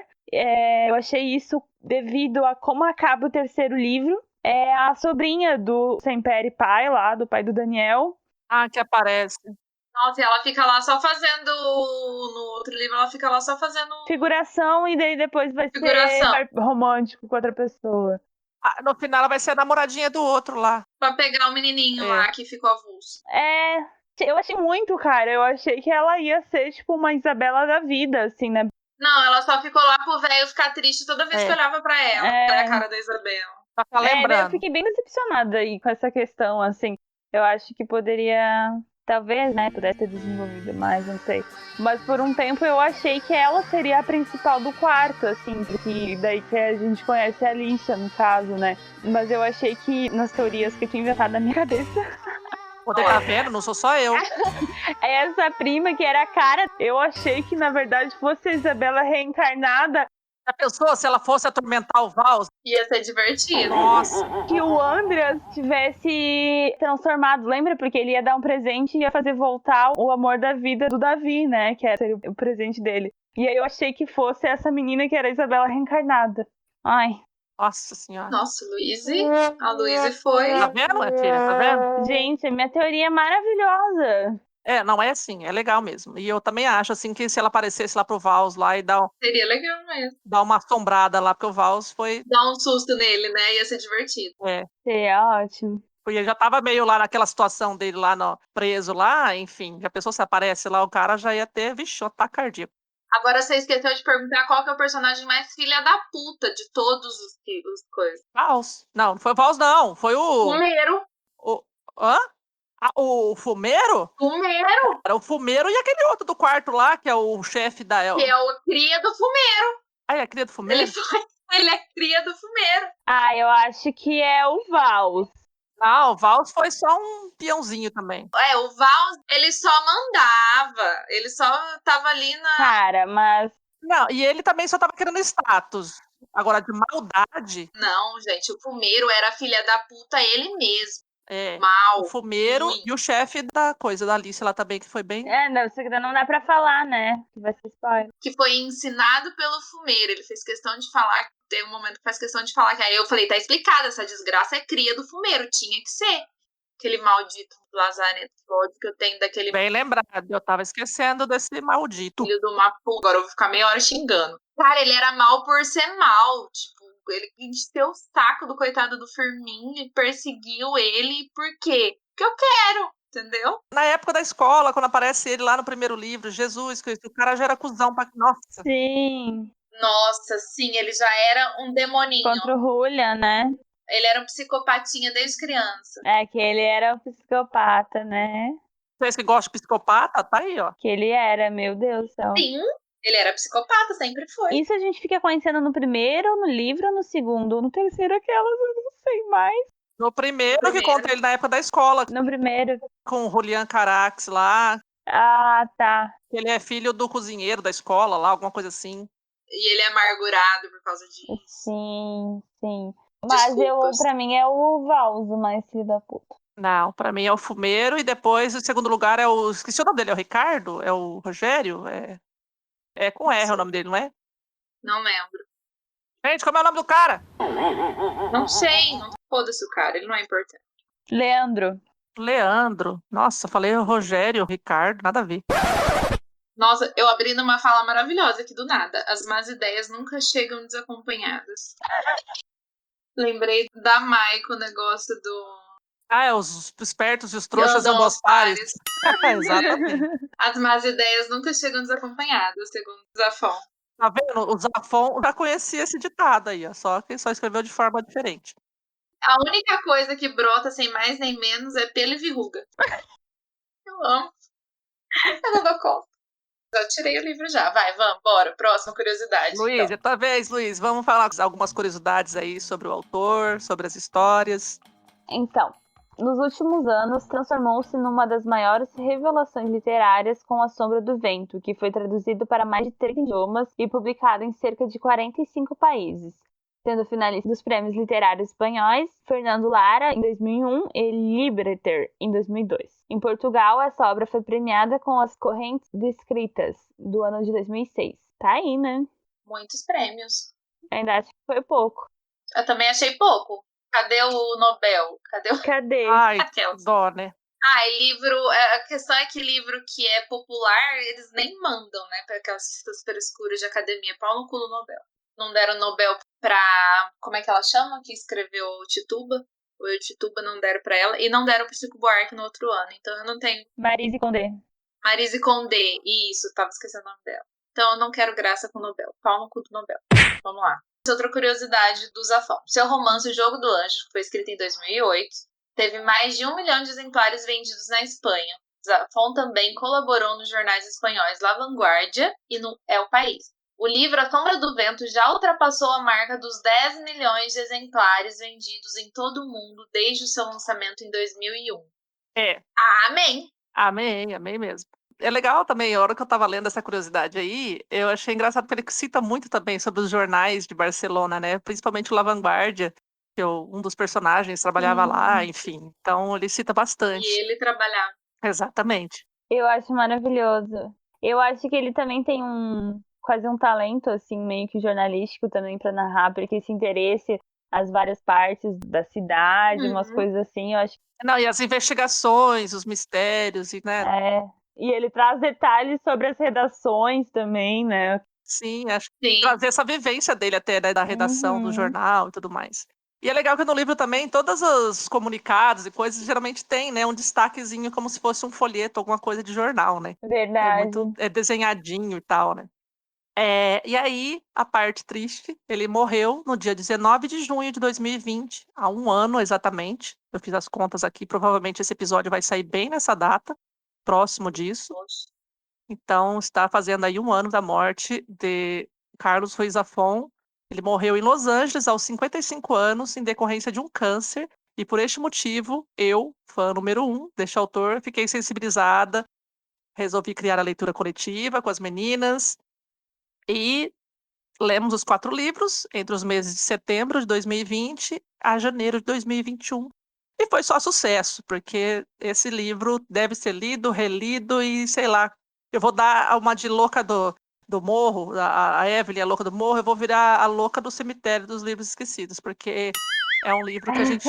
eu achei isso devido a como acaba o terceiro livro, é a sobrinha do Sempere pai lá, do pai do Daniel. Ah, que aparece. Nossa, e ela fica lá só fazendo. No outro livro, ela fica lá só fazendo. Figuração, e daí depois vai Figuração. ser romântico com outra pessoa. Ah, no final ela vai ser a namoradinha do outro lá. Pra pegar o menininho lá que ficou avulso. Eu achei muito, cara. Eu achei que ela ia ser, tipo, uma Isabela da vida, assim, né? Não, ela só ficou lá pro velho ficar triste toda vez que olhava pra ela. Era a cara da Isabela. Pra ficar lembrando. Eu fiquei bem decepcionada aí com essa questão, assim. Eu acho que poderia... Talvez, né, pudesse ter desenvolvido mais, não sei. Mas por um tempo eu achei que ela seria a principal do quarto, assim, porque daí que a gente conhece a Alicia, no caso, né? Mas eu achei que, nas teorias que eu tinha inventado na minha cabeça... Poder tá vendo? Não sou só eu. Essa prima que era a cara, eu achei que, na verdade, fosse a Isabela reencarnada. Já pensou se ela fosse atormentar o Vals? Ia ser divertido. Nossa. Que o Andreas tivesse transformado, lembra? Porque ele ia dar um presente e ia fazer voltar o amor da vida do Davi, né? Que era o presente dele. E aí eu achei que fosse essa menina que era a Isabela reencarnada. Ai. Nossa senhora. Nossa, Luíse. A Luíse foi. Tá vendo, minha filha? Tá vendo? Gente, minha teoria é maravilhosa. Não é assim, é legal mesmo. E eu também acho, assim, que se ela aparecesse lá pro Vals lá e Seria legal mesmo. dar uma assombrada lá, porque o Vals foi... Dar um susto nele, né? Ia ser divertido. Seria ótimo. Porque já tava meio lá naquela situação dele lá, preso lá, enfim. Já pensou se aparece lá, o cara já ia ter, vixe, um ataque cardíaco. Agora você esqueceu de perguntar qual que é o personagem mais filha da puta de todos os coisas. Vals. Não foi o Vals, não. Foi o... Fumeiro. Hã? O Fumeiro? Fumeiro. Era o Fumeiro e aquele outro do quarto lá, que é o chefe da... Que é o cria do Fumeiro. Ah, é a cria do Fumeiro? Ele é cria do Fumeiro. Eu acho que é o Vals. Não, o Vals foi só um peãozinho também. O Vals, ele só mandava. Ele só tava ali na... Cara, mas... Não, e ele também só tava querendo status. Agora, de maldade... Não, gente, o Fumeiro era filha da puta ele mesmo. O Fumeiro e o chefe da coisa, da Alice lá também, que foi bem... não dá pra falar, né? Que vai ser spoiler. Que foi ensinado pelo Fumeiro. Ele fez questão de falar, tem um momento que faz questão de falar, que aí eu falei, tá explicado, essa desgraça é cria do Fumeiro, tinha que ser. Aquele maldito lazarento que eu tenho daquele... Bem lembrado, eu tava esquecendo desse maldito. Filho de uma puta, agora eu vou ficar meia hora xingando. Cara, ele era mal por ser mal, tipo, ele encheu o saco do coitado do Fermin e perseguiu ele, por quê? Porque eu quero, entendeu? Na época da escola, quando aparece ele lá no primeiro livro, Jesus, o cara já era cuzão pra... Nossa. Sim. Nossa, sim, ele já era um demoninho. Contra o Julian, né? Ele era um psicopatinha desde criança. Que ele era um psicopata, né? Vocês que gostam de psicopata, tá aí, ó. Que ele era, meu Deus do céu. Sim, ele era psicopata, sempre foi. Isso a gente fica conhecendo no primeiro, no livro, no segundo, no terceiro, aquelas, eu não sei mais. No primeiro que conta ele na época da escola. No primeiro. Com o Julian Carax lá. Ah, tá. Ele é filho do cozinheiro da escola lá, alguma coisa assim. E ele é amargurado por causa disso. Sim, sim. Mas pra mim é o Vals, o mais filho da puta. Não, pra mim é o Fumeiro e depois, em segundo lugar, é o... Esqueci o nome dele, é o Ricardo? É o Rogério? É com R o nome dele, não é? Não lembro. Gente, como é o nome do cara? Não sei, não foda-se o cara, ele não é importante. Leandro. Nossa, falei o Rogério, Ricardo, nada a ver. Nossa, eu abri numa fala maravilhosa aqui do nada. As más ideias nunca chegam desacompanhadas. Lembrei da Mai com o negócio do... Os espertos e os trouxas andam andam aos aos pares. pares. Exatamente. As más ideias nunca chegam desacompanhadas, segundo o Zafon. Tá vendo? O Zafon já conhecia esse ditado aí, ó, só que só escreveu de forma diferente. A única coisa que brota sem mais nem menos é pelo e verruga. Eu amo. Eu não dou conta. Já tirei o livro já. Vai, vamos, bora. Próxima curiosidade. Luiz, então. outra vez, Luiz, vamos falar algumas curiosidades aí sobre o autor, sobre as histórias. Então, nos últimos anos, transformou-se numa das maiores revelações literárias com A Sombra do Vento, que foi traduzido para mais de 30 idiomas e publicado em cerca de 45 países, sendo finalista dos prêmios literários espanhóis Fernando Lara, em 2001, e Libreter, em 2002. Em Portugal, essa obra foi premiada com as Correntes Descritas, do ano de 2006. Tá aí, né? Muitos prêmios. Ainda acho que foi pouco. Eu também achei pouco. Cadê o Nobel? Cadê? Ai, Aquelas. dó, né? E livro... A questão é que livro que é popular, eles nem mandam, né? Para aquelas frescuras de academia. Pau no cu do Nobel. Não deram Nobel pra... Como é que ela chama? Que escreveu Tituba. O Tituba não deram pra ela. E não deram pro Chico Buarque no outro ano. Então eu não tenho... Maryse Condé. Maryse Condé. Isso, tava esquecendo o nome dela. Então eu não quero graça com o Nobel. Pau no cu do Nobel. Vamos lá. Outra curiosidade do Zafon. Seu romance O Jogo do Anjo, que foi escrito em 2008, teve mais de 1 milhão de exemplares vendidos na Espanha. Zafon também colaborou nos jornais espanhóis La Vanguardia e no El País. O livro A Sombra do Vento já ultrapassou a marca dos 10 milhões de exemplares vendidos em todo o mundo desde o seu lançamento em 2001. Amém! Amei mesmo. É legal também, a hora que eu tava lendo essa curiosidade aí, eu achei engraçado porque ele cita muito também sobre os jornais de Barcelona, né? Principalmente o La Vanguardia, que um dos personagens trabalhava lá, enfim. Então ele cita bastante. E ele trabalhava. Exatamente. Eu acho maravilhoso. Eu acho que ele também tem quase um talento, assim, meio que jornalístico também pra narrar, porque esse interesse às várias partes da cidade, umas coisas assim, eu acho. Não, e as investigações, os mistérios, e, né? E ele traz detalhes sobre as redações também, né? Sim, acho que trazer essa vivência dele até, né, da redação do jornal e tudo mais. E é legal que no livro também, todos os comunicados e coisas geralmente tem, né, um destaquezinho como se fosse um folheto, alguma coisa de jornal, né? Verdade. É desenhadinho e tal, né? E aí, a parte triste, ele morreu no dia 19 de junho de 2020, há 1 ano exatamente. Eu fiz as contas aqui, provavelmente esse episódio vai sair bem nessa data, próximo disso. Então, está fazendo aí 1 ano da morte de Carlos Ruiz Zafón. Ele morreu em Los Angeles aos 55 anos, em decorrência de um câncer. E por este motivo, eu, fã número 1 deste autor, fiquei sensibilizada. Resolvi criar a leitura coletiva com as meninas. E lemos os 4 livros entre os meses de setembro de 2020 a janeiro de 2021. E foi só sucesso, porque esse livro deve ser lido, relido e, sei lá, eu vou dar uma de louca do morro, a Evelyn, a louca do morro, eu vou virar a louca do cemitério dos livros esquecidos, porque é um livro que a gente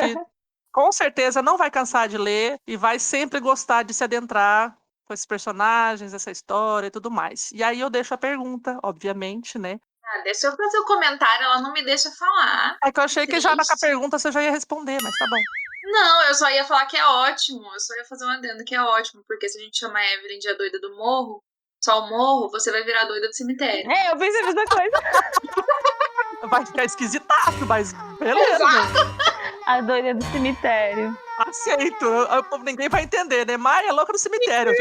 com certeza não vai cansar de ler e vai sempre gostar de se adentrar com esses personagens, essa história e tudo mais. E aí eu deixo a pergunta, obviamente, né? Deixa eu fazer o comentário, ela não me deixa falar. É que eu achei que já na pergunta você já ia responder, mas tá bom. Não, eu só ia falar que é ótimo. Eu só ia fazer um adendo que é ótimo, porque se a gente chama a Evelyn de a doida do morro, só o morro, você vai virar a doida do cemitério. Eu pensei a mesma coisa. Vai ficar esquisitaço, mas beleza. A doida do cemitério. Aceito. Ninguém vai entender, né? Maia é louca do cemitério.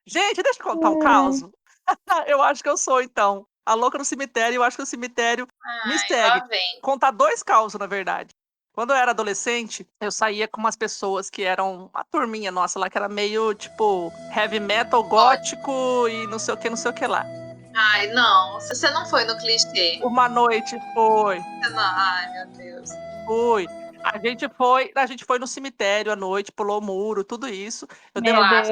Gente, deixa eu contar um caos. Eu acho que eu sou, então. A louca no cemitério, eu acho que o cemitério me segue. Contar 2 causos, na verdade. Quando eu era adolescente, eu saía com umas pessoas que eram uma turminha nossa lá, que era meio, tipo, heavy metal gótico e não sei o que lá. Ai, não. Você não foi no clichê. Uma noite foi. Ai, meu Deus. Fui. A gente foi no cemitério à noite, pulou o muro, tudo isso. Eu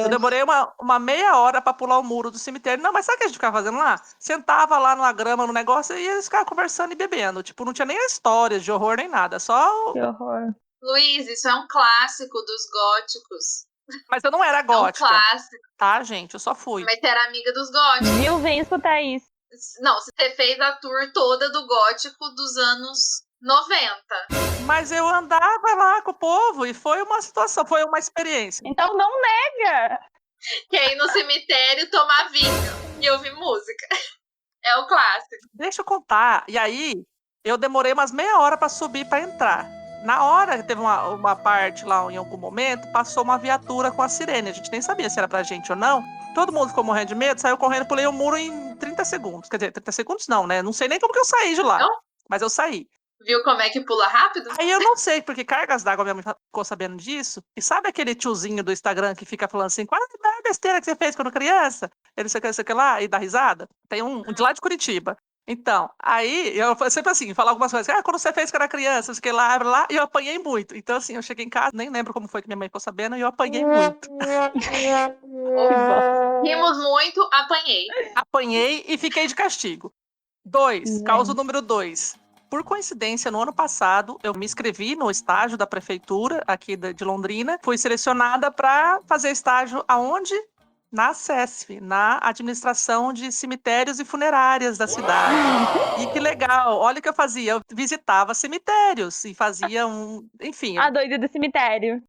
demorei uma meia hora pra pular o muro do cemitério. Não, mas sabe o que a gente ficava fazendo lá? Sentava lá na grama, no negócio, e eles ficavam conversando e bebendo. Tipo, não tinha nem histórias de horror, nem nada. Só... Que horror. Luiz, isso é um clássico dos góticos. Mas eu não era É um gótica, clássico. tá, gente? Eu só fui. Mas você era amiga dos góticos. Viu? Vem escutar isso. Não, você fez a tour toda do gótico dos anos 90. Mas eu andava lá com o povo e foi uma situação, foi uma experiência. Então não nega! Que é ir no cemitério tomar vinho e ouvir música. É o clássico. Deixa eu contar. E aí, eu demorei umas meia hora pra subir pra entrar. Na hora, teve uma parte lá, em algum momento, passou uma viatura com a sirene. A gente nem sabia se era pra gente ou não. Todo mundo ficou morrendo de medo, saiu correndo, pulei o muro em 30 segundos. Quer dizer, 30 segundos não, né? Não sei nem como que eu saí de lá. Não? Mas eu saí. Viu como é que pula rápido? Aí eu não sei, porque cargas d'água, minha mãe ficou sabendo disso. E sabe aquele tiozinho do Instagram que fica falando assim, qual é a besteira que você fez quando criança? Ele não sei o que lá, e dá risada? Tem um de lá de Curitiba. Então, aí eu sempre assim, falar algumas coisas. Quando você fez quando era criança, não sei o que lá, e eu apanhei muito. Então, assim, eu cheguei em casa, nem lembro como foi que minha mãe ficou sabendo, e eu apanhei muito. Rimos muito, apanhei. Apanhei e fiquei de castigo. Causa número 2. Por coincidência, no ano passado, eu me inscrevi no estágio da prefeitura aqui de Londrina. Fui selecionada para fazer estágio aonde? Na SESF, na administração de cemitérios e funerárias da cidade. E que legal! Olha o que eu fazia. Eu visitava cemitérios e fazia enfim. A doida do cemitério.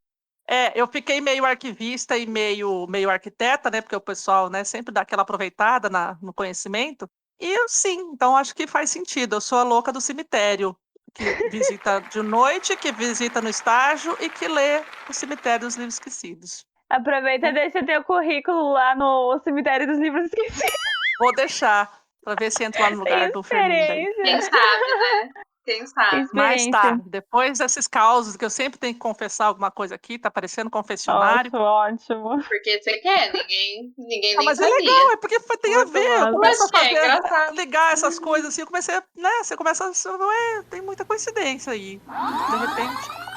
Eu fiquei meio arquivista e meio arquiteta, né? Porque o pessoal, né, sempre dá aquela aproveitada no conhecimento. E eu sim, então acho que faz sentido. Eu sou a louca do cemitério, que visita de noite, que visita no estágio e que lê o Cemitério dos Livros Esquecidos. Aproveita e deixa teu currículo lá no Cemitério dos Livros Esquecidos. Vou deixar, para ver se entro lá no lugar do Fernando. Quem sabe, né? Quem sabe. Mas tá, depois desses causos que eu sempre tenho que confessar alguma coisa aqui, tá parecendo confessionário. Ótimo. Porque você quer, ninguém nem Mas sabia. é legal, é porque tem a ver. Eu começo a fazer, engraçado. ligar essas coisas assim, eu comecei a, né, você começa a, tem muita coincidência aí, de repente.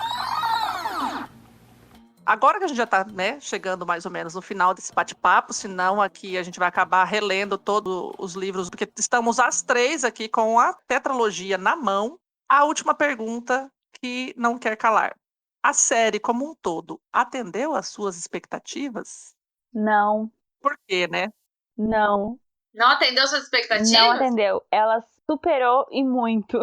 Agora que a gente já tá, né, chegando mais ou menos no final desse bate-papo, senão aqui a gente vai acabar relendo todos os livros, porque estamos as 3 aqui com a tetralogia na mão. A última pergunta que não quer calar. A série como um todo atendeu às suas expectativas? Não. Por quê, né? Não. Não atendeu suas expectativas? Não atendeu. Ela superou e muito.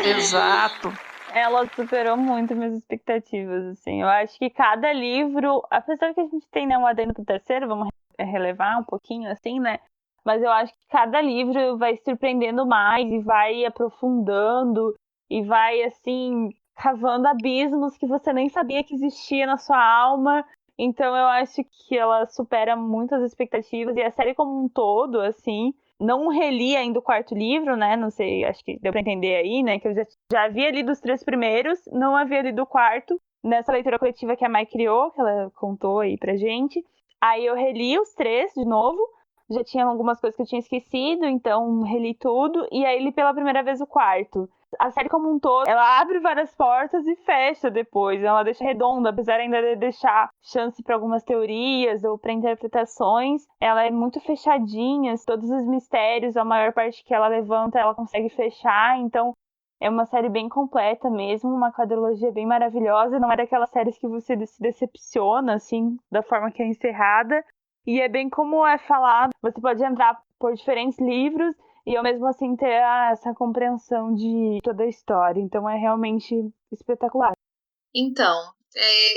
Exato. Ela superou muito minhas expectativas, assim. Eu acho que cada livro, apesar que a gente tem, né, um adendo pro terceiro, vamos relevar um pouquinho, assim, né? Mas eu acho que cada livro vai surpreendendo mais e vai aprofundando e vai, assim, cavando abismos que você nem sabia que existia na sua alma. Então eu acho que ela supera muitas expectativas e a série como um todo, assim. Não reli ainda o 4º livro, né? Não sei, acho que deu pra entender aí, né? Que eu já havia lido os 3 primeiros, não havia lido o 4º. Nessa leitura coletiva que a Mai criou, que ela contou aí pra gente. Aí eu reli os 3 de novo. Já tinha algumas coisas que eu tinha esquecido, então reli tudo. E aí li pela primeira vez o 4º. A série como um todo, ela abre várias portas e fecha depois. Ela deixa redonda, apesar ainda de deixar chance para algumas teorias ou para interpretações. Ela é muito fechadinha, todos os mistérios, a maior parte que ela levanta, ela consegue fechar. Então, é uma série bem completa mesmo, uma quadrilogia bem maravilhosa. Não é daquelas séries que você se decepciona, assim, da forma que é encerrada. E é bem como é falado, você pode entrar por diferentes livros e ao mesmo assim ter essa compreensão de toda a história. Então é realmente espetacular. Então,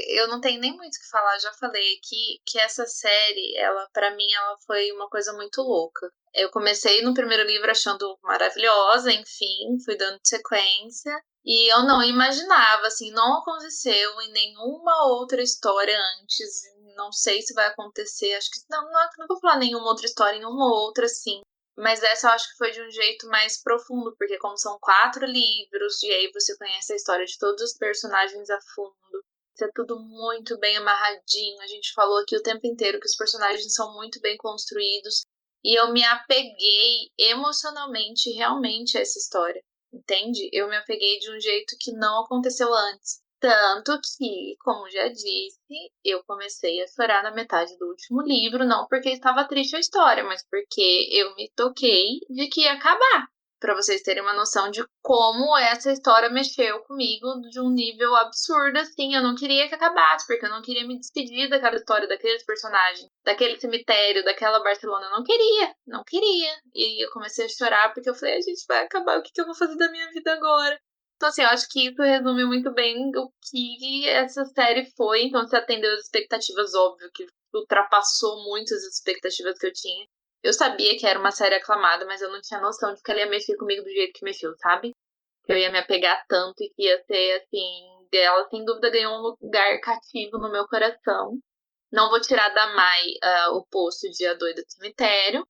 eu não tenho nem muito o que falar, já falei aqui que essa série, ela, para mim, ela foi uma coisa muito louca. Eu comecei no primeiro livro achando maravilhosa, enfim, fui dando sequência. E eu não imaginava, assim, não aconteceu em nenhuma outra história antes. Não sei se vai acontecer, acho que não vou falar nenhuma outra história, em uma outra, assim. Mas essa eu acho que foi de um jeito mais profundo, porque como são 4 livros, e aí você conhece a história de todos os personagens a fundo. Isso é tudo muito bem amarradinho. A gente falou aqui o tempo inteiro que os personagens são muito bem construídos. E eu me apeguei emocionalmente realmente a essa história. Entende? Eu me apeguei de um jeito que não aconteceu antes. Tanto que, como já disse, eu comecei a chorar na metade do último livro, não porque estava triste a história, mas porque eu me toquei de que ia acabar. Pra vocês terem uma noção de como essa história mexeu comigo de um nível absurdo, assim. Eu não queria que acabasse, porque eu não queria me despedir daquela história, daqueles personagens, daquele cemitério, daquela Barcelona. Eu não queria. E eu comecei a chorar porque eu falei, a gente vai acabar, o que eu vou fazer da minha vida agora? Então, assim, eu acho que isso resume muito bem o que essa série foi. Então, se atendeu às expectativas, óbvio, que ultrapassou muito as expectativas que eu tinha. Eu sabia que era uma série aclamada, mas eu não tinha noção de que ela ia mexer comigo do jeito que mexeu, sabe? Que eu ia me apegar tanto e que ia ser, assim... Ela, sem dúvida, ganhou um lugar cativo no meu coração. Não vou tirar da Mai o posto de A Doida do Cemitério,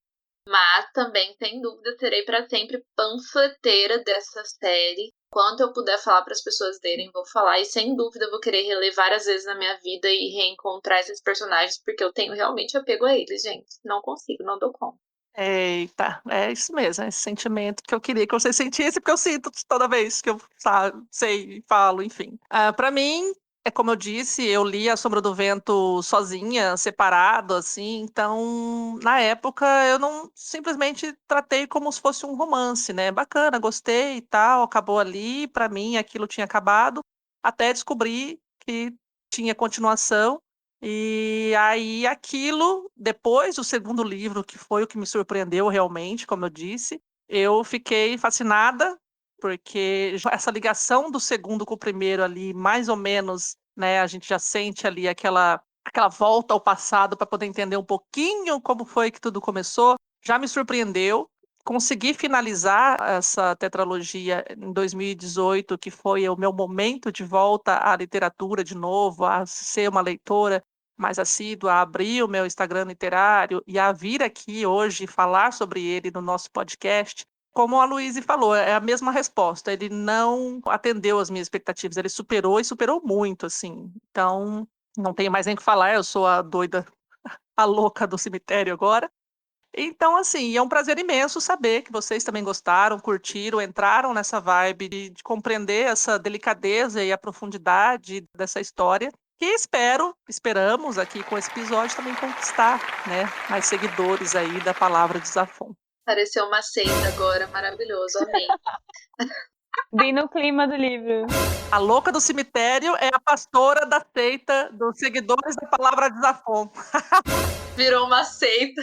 mas também, sem dúvida, serei para sempre panfleteira dessa série. Quanto eu puder falar para as pessoas verem, vou falar. E sem dúvida eu vou querer reler várias vezes na minha vida e reencontrar esses personagens, porque eu tenho realmente apego a eles, gente. Não consigo, não dou conta. Eita, é isso mesmo, é esse sentimento que eu queria que você sentisse, porque eu sinto toda vez que eu sei, falo, enfim. Para mim, é como eu disse, eu li A Sombra do Vento sozinha, separado, assim, então, na época, eu não simplesmente tratei como se fosse um romance, né? Bacana, gostei e tal, acabou ali, para mim aquilo tinha acabado, até descobrir que tinha continuação. E aí, aquilo, depois do segundo livro, que foi o que me surpreendeu realmente, como eu disse, eu fiquei fascinada, porque essa ligação do segundo com o primeiro ali, mais ou menos, né, a gente já sente ali aquela volta ao passado para poder entender um pouquinho como foi que tudo começou, já me surpreendeu. Consegui finalizar essa tetralogia em 2018, que foi o meu momento de volta à literatura de novo, a ser uma leitora mais assídua, a abrir o meu Instagram literário e a vir aqui hoje falar sobre ele no nosso podcast. Como a Luíse falou, é a mesma resposta. Ele não atendeu às minhas expectativas, ele superou e superou muito, assim. Então, não tenho mais nem o que falar, eu sou a doida, a louca do cemitério agora. Então, assim, é um prazer imenso saber que vocês também gostaram, curtiram, entraram nessa vibe de compreender essa delicadeza e a profundidade dessa história. Que esperamos aqui com esse episódio também conquistar, né, mais seguidores aí da palavra de Zafon. Pareceu uma seita agora, maravilhoso, amei. Bem no clima do livro. A louca do cemitério é a pastora da seita dos seguidores da palavra de Zafon. Virou uma seita.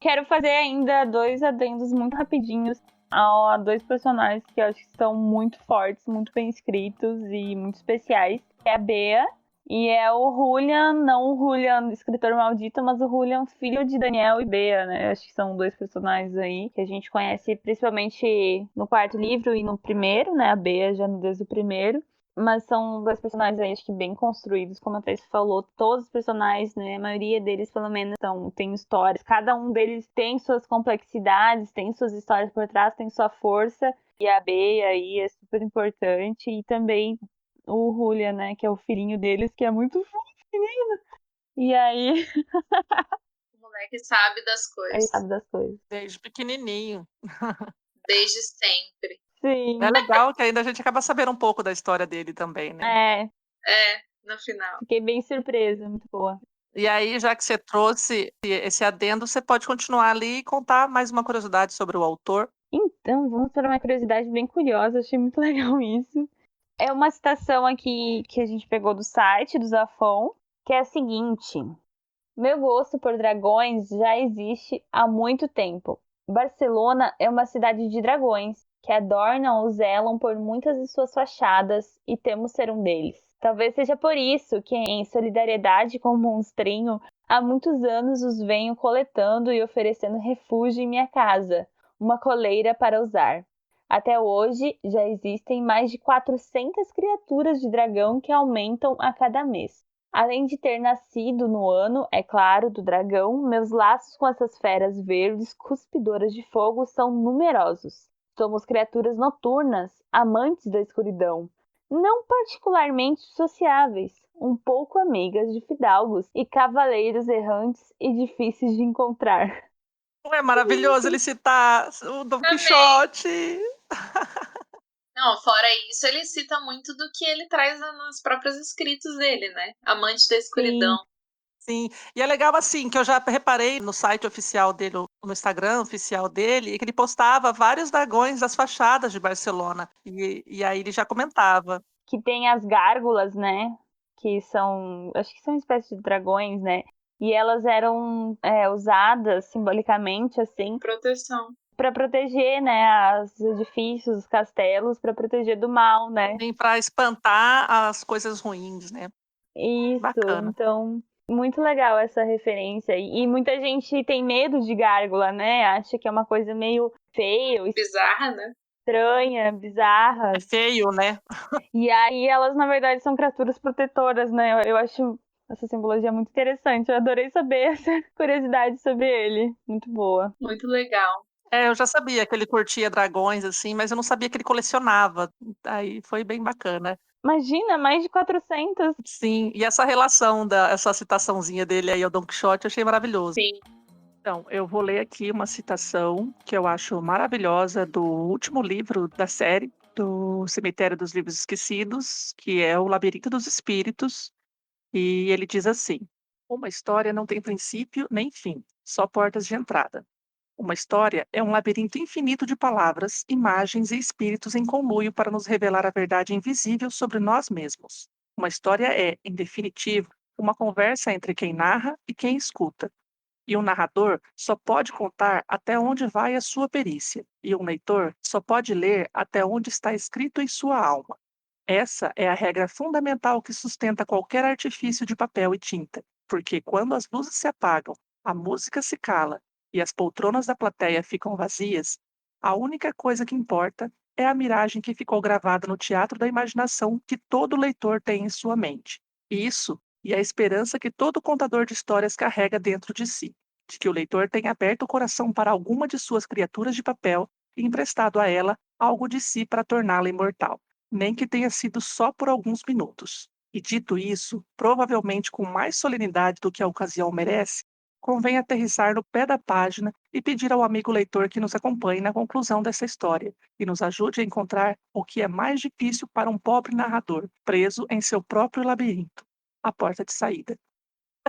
Quero fazer ainda 2 adendos muito rapidinhos a 2 personagens que eu acho que são muito fortes, muito bem escritos e muito especiais. É a Bea e é o Julian, não o Julian, escritor maldito, mas o Julian, filho de Daniel e Bea, né? Acho que são 2 personagens aí que a gente conhece principalmente no quarto livro e no primeiro, né? A Bea já desde o primeiro. Mas são 2 personagens aí, acho que bem construídos, como a Thais falou. Todos os personagens, né, a maioria deles, pelo menos, tem histórias. Cada um deles tem suas complexidades, tem suas histórias por trás, tem sua força. E a Bea aí é super importante. E também o Julian, né, que é o filhinho deles, que é muito fofo, menino. E aí, O moleque sabe das ele coisas. sabe das coisas. Desde pequenininho. Desde sempre. Sim. É legal que ainda a gente acaba sabendo um pouco da história dele também, né? No final. Fiquei bem surpresa, muito boa. E aí, já que você trouxe esse adendo, você pode continuar ali e contar mais uma curiosidade sobre o autor. Então, vamos para uma curiosidade bem curiosa, achei muito legal isso. É uma citação aqui que a gente pegou do site do Zafon, que é a seguinte: meu gosto por dragões já existe há muito tempo. Barcelona é uma cidade de dragões, que adornam ou zelam por muitas de suas fachadas, e temo ser um deles. Talvez seja por isso que, em solidariedade com o monstrinho, há muitos anos os venho coletando e oferecendo refúgio em minha casa, uma coleira para usar. Até hoje, já existem mais de 400 criaturas de dragão que aumentam a cada mês. Além de ter nascido no ano, é claro, do dragão, meus laços com essas feras verdes cuspidoras de fogo são numerosos. Somos criaturas noturnas, amantes da escuridão, não particularmente sociáveis, um pouco amigas de fidalgos e cavaleiros errantes e difíceis de encontrar. Não é maravilhoso ele citar o Don Quixote? Não, fora isso, ele cita muito do que ele traz nos próprios escritos dele, né? Amante da escuridão. Sim, e é legal assim, que eu já reparei no site oficial dele, no Instagram oficial dele, e que ele postava vários dragões das fachadas de Barcelona. E aí ele já comentava. Que tem as gárgulas, né? Que são, acho que são espécies de dragões, né? E elas eram usadas simbolicamente, assim, Proteção. para proteger, né, os edifícios, os castelos, para proteger do mal, né? Assim, para espantar as coisas ruins, né? Isso, Bacana. então, muito legal essa referência. E muita gente tem medo de gárgula, né? Acha que é uma coisa meio feia, Bizarra, né? estranha, bizarra. É feio, né? E aí elas, na verdade, são criaturas protetoras, né? Eu acho essa simbologia muito interessante. Eu adorei saber essa curiosidade sobre ele. Muito boa. Muito legal. Eu já sabia que ele curtia dragões, assim, mas eu não sabia que ele colecionava. Aí foi bem bacana. Imagina, mais de 400. Sim, e essa relação, essa citaçãozinha dele aí ao Don Quixote, eu achei maravilhoso. Sim. Então, eu vou ler aqui uma citação que eu acho maravilhosa do último livro da série, do Cemitério dos Livros Esquecidos, que é O Labirinto dos Espíritos, e ele diz assim: uma história não tem princípio nem fim, só portas de entrada. Uma história é um labirinto infinito de palavras, imagens e espíritos em conluio para nos revelar a verdade invisível sobre nós mesmos. Uma história é, em definitivo, uma conversa entre quem narra e quem escuta. E um narrador só pode contar até onde vai a sua perícia, e um leitor só pode ler até onde está escrito em sua alma. Essa é a regra fundamental que sustenta qualquer artifício de papel e tinta, porque quando as luzes se apagam, a música se cala e as poltronas da plateia ficam vazias, a única coisa que importa é a miragem que ficou gravada no teatro da imaginação que todo leitor tem em sua mente. Isso e a esperança que todo contador de histórias carrega dentro de si, de que o leitor tenha aberto o coração para alguma de suas criaturas de papel e emprestado a ela algo de si para torná-la imortal, nem que tenha sido só por alguns minutos. E dito isso, provavelmente com mais solenidade do que a ocasião merece, convém aterrissar no pé da página e pedir ao amigo leitor que nos acompanhe na conclusão dessa história e nos ajude a encontrar o que é mais difícil para um pobre narrador, preso em seu próprio labirinto, a porta de saída.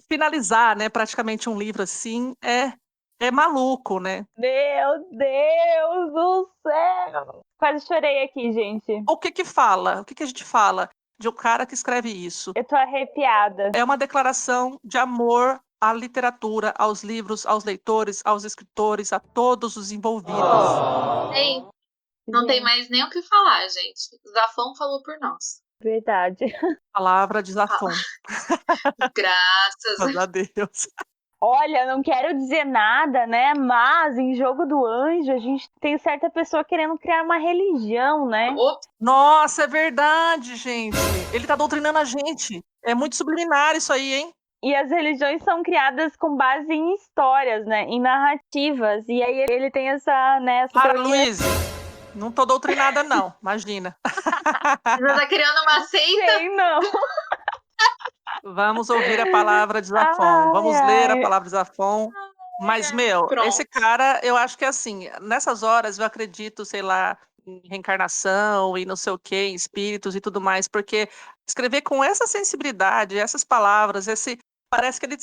Finalizar, né, praticamente um livro assim é maluco, né? Meu Deus do céu! Quase chorei aqui, gente. O que que fala? O que que a gente fala de um cara que escreve isso? Eu tô arrepiada. É uma declaração de amor à literatura, aos livros, aos leitores, aos escritores, a todos os envolvidos. Ei, não tem mais nem o que falar, gente. O Zafão falou por nós. Verdade. Palavra de Zafon. Graças. A Deus. Olha, não quero dizer nada, né? Mas em Jogo do Anjo, a gente tem certa pessoa querendo criar uma religião, né? Ops, Nossa, é verdade, gente. Ele tá doutrinando a gente. É muito subliminar isso aí, hein? E as religiões são criadas com base em histórias, né? Em narrativas. E aí ele tem essa, né? Essa Para, teoria. Luiz. Não tô doutrinada, não. Imagina. você tá criando uma seita? Sei, não. Vamos ouvir a palavra de Zafon. Vamos ler a palavra de Zafon. Mas, meu, Pronto. esse cara, eu acho que assim, nessas horas eu acredito, sei lá, em reencarnação e não sei o quê, em espíritos e tudo mais, porque escrever com essa sensibilidade, essas palavras, parece que ele,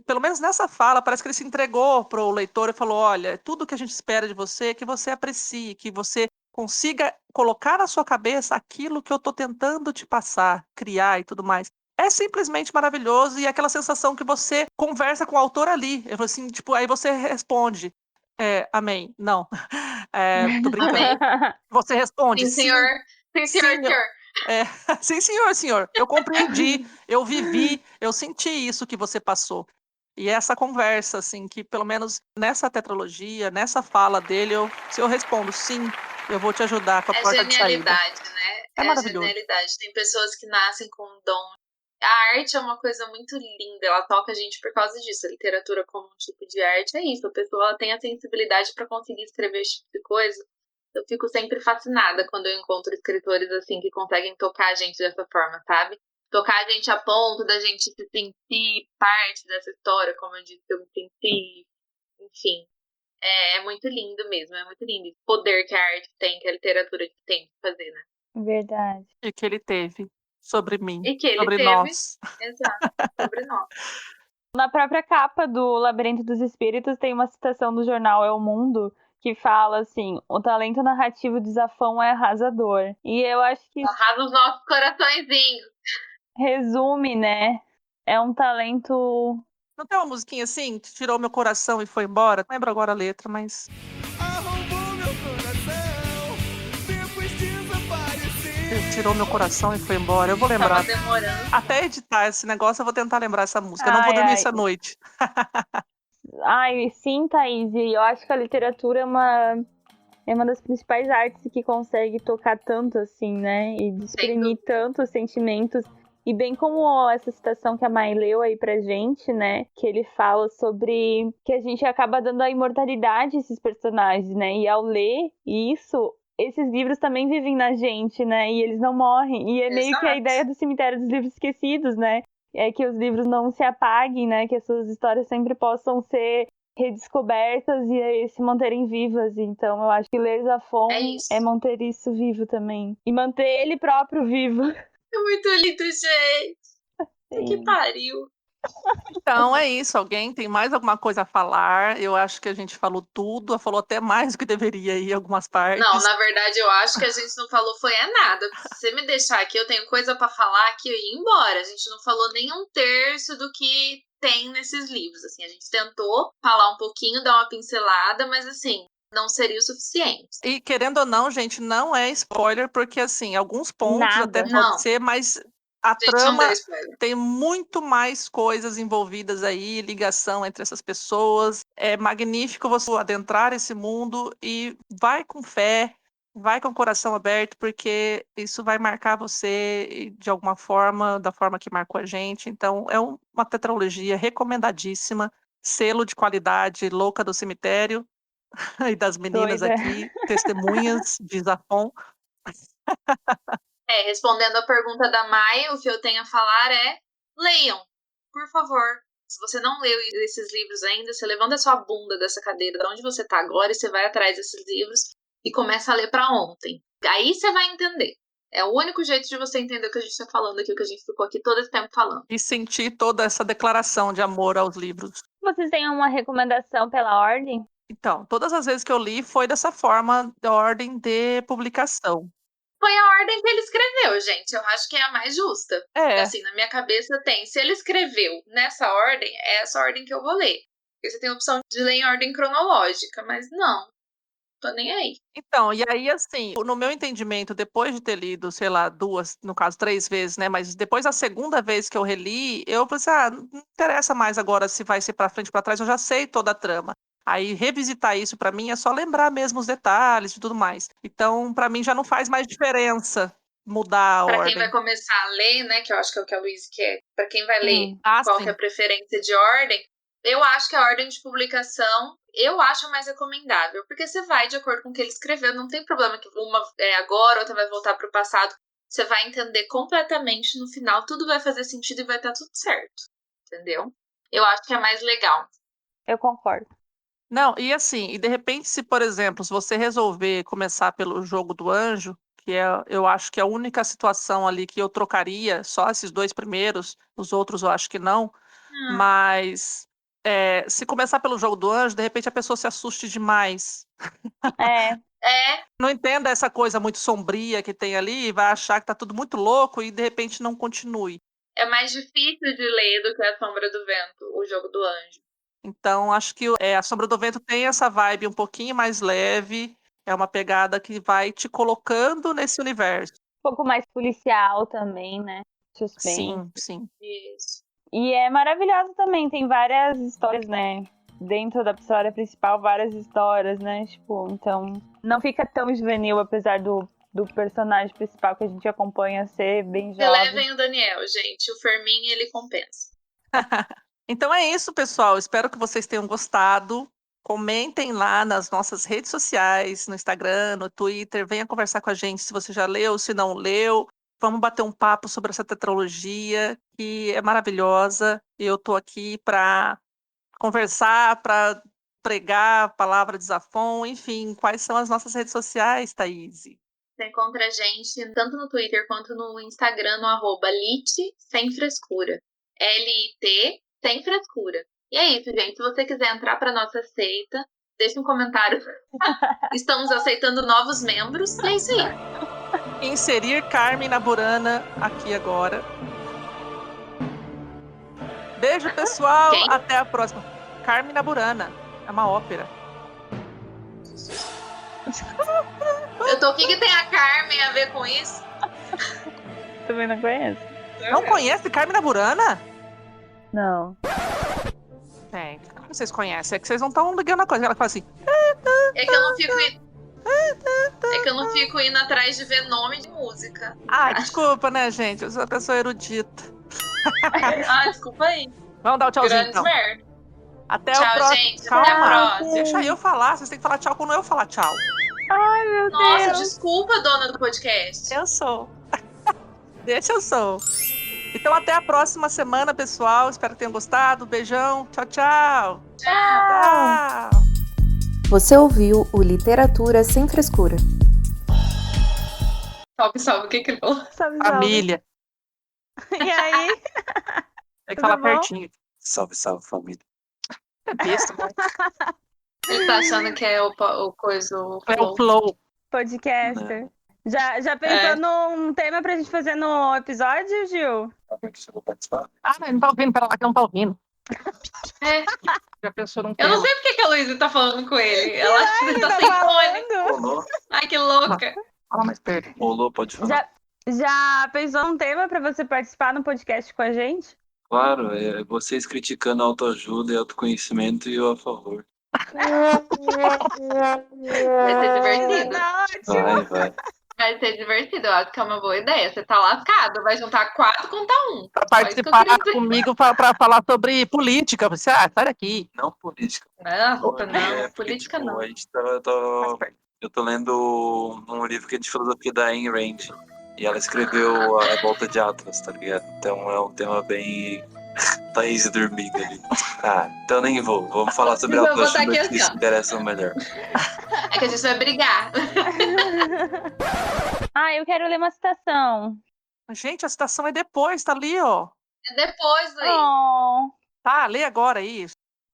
pelo menos nessa fala, parece que ele se entregou para o leitor e falou: olha, tudo que a gente espera de você é que você aprecie, que você consiga colocar na sua cabeça aquilo que eu estou tentando te passar, criar e tudo mais. É simplesmente maravilhoso e aquela sensação que você conversa com o autor ali. Eu falo assim, tipo, aí você responde, amém. Não, tô brincando. Amém. Você responde, Sim, senhor. Sim, senhor, sim, senhor. sim, senhor, senhor. Eu compreendi, eu vivi, eu senti isso que você passou. E essa conversa, assim, que pelo menos nessa tetralogia, nessa fala dele, se eu respondo sim, eu vou te ajudar com a É porta de saída. genialidade, né? É É maravilhoso. genialidade. Tem pessoas que nascem com um dom. A arte é uma coisa muito linda, ela toca a gente por causa disso. A literatura como um tipo de arte é isso. A pessoa ela tem a sensibilidade para conseguir escrever esse tipo de coisa. Eu fico sempre fascinada quando eu encontro escritores assim que conseguem tocar a gente dessa forma, sabe? Tocar a gente a ponto da gente se sentir parte dessa história, como eu disse, eu me senti, enfim. É muito lindo mesmo, é muito lindo. O poder que a arte tem, que a literatura tem de fazer, né? Verdade. E que ele teve sobre mim, E que ele sobre teve, nós. exato, sobre nós. Na própria capa do Labirinto dos Espíritos tem uma citação do jornal É o Mundo que fala assim: o talento narrativo de Zafón é arrasador. E eu acho que Arrasa os nossos coraçõezinhos. resume, né? É um talento. Não tem uma musiquinha assim, que tirou meu coração e foi embora? Não lembro agora a letra, mas... Arrombou meu coração, depois desapareceu. Tirou meu coração e foi embora. Eu vou lembrar. Tava demorando. Até editar esse negócio, eu vou tentar lembrar essa música. Eu não vou Ai, dormir ai. essa noite. Ai, sim, Thaís. E eu acho que a literatura é uma das principais artes que consegue tocar tanto assim, né? E exprimir tantos sentimentos. E bem como essa citação que a Mai leu aí pra gente, né? Que ele fala sobre que a gente acaba dando a imortalidade a esses personagens, né? E ao ler isso, esses livros também vivem na gente, né? E eles não morrem. E é meio que a Exato. ideia do cemitério dos livros esquecidos, né? É que os livros não se apaguem, né? Que as suas histórias sempre possam ser redescobertas e se manterem vivas. Então eu acho que ler Zafón É isso. é manter isso vivo também. E manter ele próprio vivo. É muito lindo, gente. Que Sim. pariu. Então é isso. Alguém tem mais alguma coisa a falar? Eu acho que a gente falou tudo, falou até mais do que deveria em algumas partes. Não, na verdade, eu acho que a gente não falou foi nada. Se você me deixar aqui, eu tenho coisa pra falar aqui, eu ia embora. A gente não falou nem um terço do que tem nesses livros. Assim, a gente tentou falar um pouquinho, dar uma pincelada, mas assim, não seria o suficiente. E querendo ou não, gente, não é spoiler, porque assim, alguns pontos Nada. até Não. pode ser, mas a Gente, não trama deu spoiler. tem muito mais coisas envolvidas aí, ligação entre essas pessoas. É magnífico você adentrar esse mundo e vai com fé, vai com o coração aberto, porque isso vai marcar você de alguma forma, da forma que marcou a gente. Então, é uma tetralogia recomendadíssima, selo de qualidade, Louca do Cemitério. E das meninas Doida. aqui, testemunhas de Zafón. Respondendo a pergunta da Mai, o que eu tenho a falar é: leiam, por favor. Se você não leu esses livros ainda, você levanta a sua bunda dessa cadeira de onde você tá agora e você vai atrás desses livros e começa a ler pra ontem. Aí você vai entender. É o único jeito de você entender o que a gente tá falando aqui, o que a gente ficou aqui todo esse tempo falando. E sentir toda essa declaração de amor aos livros. Vocês têm uma recomendação pela ordem? Então, todas as vezes que eu li foi dessa forma, da ordem de publicação. Foi a ordem que ele escreveu, gente. Eu acho que é a mais justa. É, Assim, na minha cabeça tem. Se ele escreveu nessa ordem, é essa ordem que eu vou ler. Porque você tem a opção de ler em ordem cronológica, mas não. Tô nem aí. então, e aí assim, no meu entendimento, depois de ter lido, sei lá, 2, no caso 3 vezes, né, mas depois da segunda vez que eu reli, eu pensei, não interessa mais agora se vai ser pra frente ou pra trás, eu já sei toda a trama. Aí revisitar isso pra mim é só lembrar mesmo os detalhes e tudo mais. Então, pra mim já não faz mais diferença mudar a Pra ordem. quem vai começar a ler, né, que eu acho que é o que a Luísa quer, pra quem vai ler Ah, qual sim. que é a preferência de ordem, eu acho que a ordem de publicação, eu acho a mais recomendável, porque você vai de acordo com o que ele escreveu, não tem problema que uma é agora, outra vai voltar pro passado, você vai entender completamente no final, tudo vai fazer sentido e vai estar tudo certo, entendeu? Eu acho que é mais legal. Eu concordo. Não, e assim, e de repente, se, por exemplo, se você resolver começar pelo Jogo do Anjo, que eu acho que é a única situação ali que eu trocaria, só esses 2 primeiros, os outros eu acho que não, mas se começar pelo Jogo do Anjo, de repente a pessoa se assuste demais. É, Não entenda essa coisa muito sombria que tem ali, vai achar que tá tudo muito louco e de repente não continue. É mais difícil de ler do que A Sombra do Vento, o Jogo do Anjo. Então, acho que A Sombra do Vento tem essa vibe um pouquinho mais leve, é uma pegada que vai te colocando nesse universo. um pouco mais policial também, né? Suspense. Sim, sim. Isso. E é maravilhoso também, tem várias histórias, né? Dentro da história principal, várias histórias, né? Tipo, então não fica tão juvenil, apesar do personagem principal que a gente acompanha ser bem jovem. Relevem o Daniel, gente. O Fermin, ele compensa. Então é isso, pessoal. Espero que vocês tenham gostado. Comentem lá nas nossas redes sociais, no Instagram, no Twitter. Venha conversar com a gente se você já leu, se não leu. Vamos bater um papo sobre essa tetralogia, que é maravilhosa. Eu estou aqui para conversar, para pregar a palavra de Zafón. Enfim, quais são as nossas redes sociais, Thaís? Você encontra a gente tanto no Twitter quanto no Instagram, no @lit sem frescura. sem frescura. E é isso, gente. Se você quiser entrar pra nossa seita, deixa um comentário. Estamos aceitando novos membros. E é isso aí. Inserir Carmen na Burana aqui agora. Beijo, pessoal. Quem? Até a próxima. Carmen na Burana. É uma ópera. Eu tô aqui que tem a Carmen a ver com isso. Também não conheço. Não conhece Carmen na Burana? Não. Gente, como vocês conhecem? É que vocês não estão ligando a coisa. Ela fala assim. É que eu não fico indo atrás de ver nome de música. Ah, desculpa, né, gente? Eu sou uma pessoa erudita. Ah, desculpa aí. Vamos dar o tchauzinho, Grandes então. merda. Até Tchau, o próximo. gente. Até a Calma. próxima. Deixa eu falar. Vocês têm que falar tchau quando eu falar tchau. Ai, meu Nossa, Deus. desculpa, dona do podcast. Eu sou. Deixa eu sou. Então, até a próxima semana, pessoal. Espero que tenham gostado. Beijão. Tchau, tchau. Tchau. Você ouviu o Literatura Sem Frescura. Salve, salve. O que ele falou? Salve, salve. Família. E aí? Tem que Tudo falar bom? pertinho. Salve, salve, família. É besta, né? Ele tá achando que é o coisa, o É flow. o flow. Podcaster. Já pensou num tema pra gente fazer no episódio, Gil? Ah, não tá ouvindo. Pera lá que não tá ouvindo. É. Já pensou num Eu tema? não sei porque que a Luísa tá falando com ele. Ela acha que ele tá Tá sem fone. falando. Rolou? Ai, que louca. Fala mais perto. Rolou, pode falar. Já pensou num tema pra você participar no podcast com a gente? Claro, vocês criticando a autoajuda e autoconhecimento e eu a favor. Vai ser divertido. Ótimo. Vai. Vai ser divertido. Eu acho que é uma boa ideia. Você tá lascado. Vai juntar 4 contra 1. Pra Só isso que eu participar queria dizer. comigo pra falar sobre política. Você, sai daqui. Não política. Nossa, não. É, porque, Política tipo, não. A gente eu tô lendo um livro que é de filosofia da Ayn Rand. E ela escreveu A Revolta de Atlas, tá ligado? Então é um tema bem... Thaís dormindo ali. Ah, então nem vou. Vamos falar sobre Eu vou botar autoajuda aqui que assim, se interessa melhor. É que a gente vai brigar. Ah, eu quero ler uma citação. Gente, a citação é depois, tá ali, ó. É depois, Luiz. Oh. Tá, lê agora aí.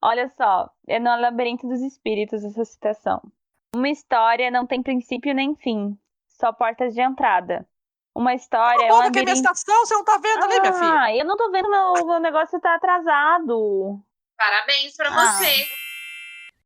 Olha só, é no Labirinto dos Espíritos essa citação. Uma história não tem princípio nem fim, só portas de entrada. Uma história é um Como que é minha labirinto... citação? Você não tá vendo ali, minha filha? Ah, eu não tô vendo, meu negócio tá atrasado. Parabéns pra Ah. você.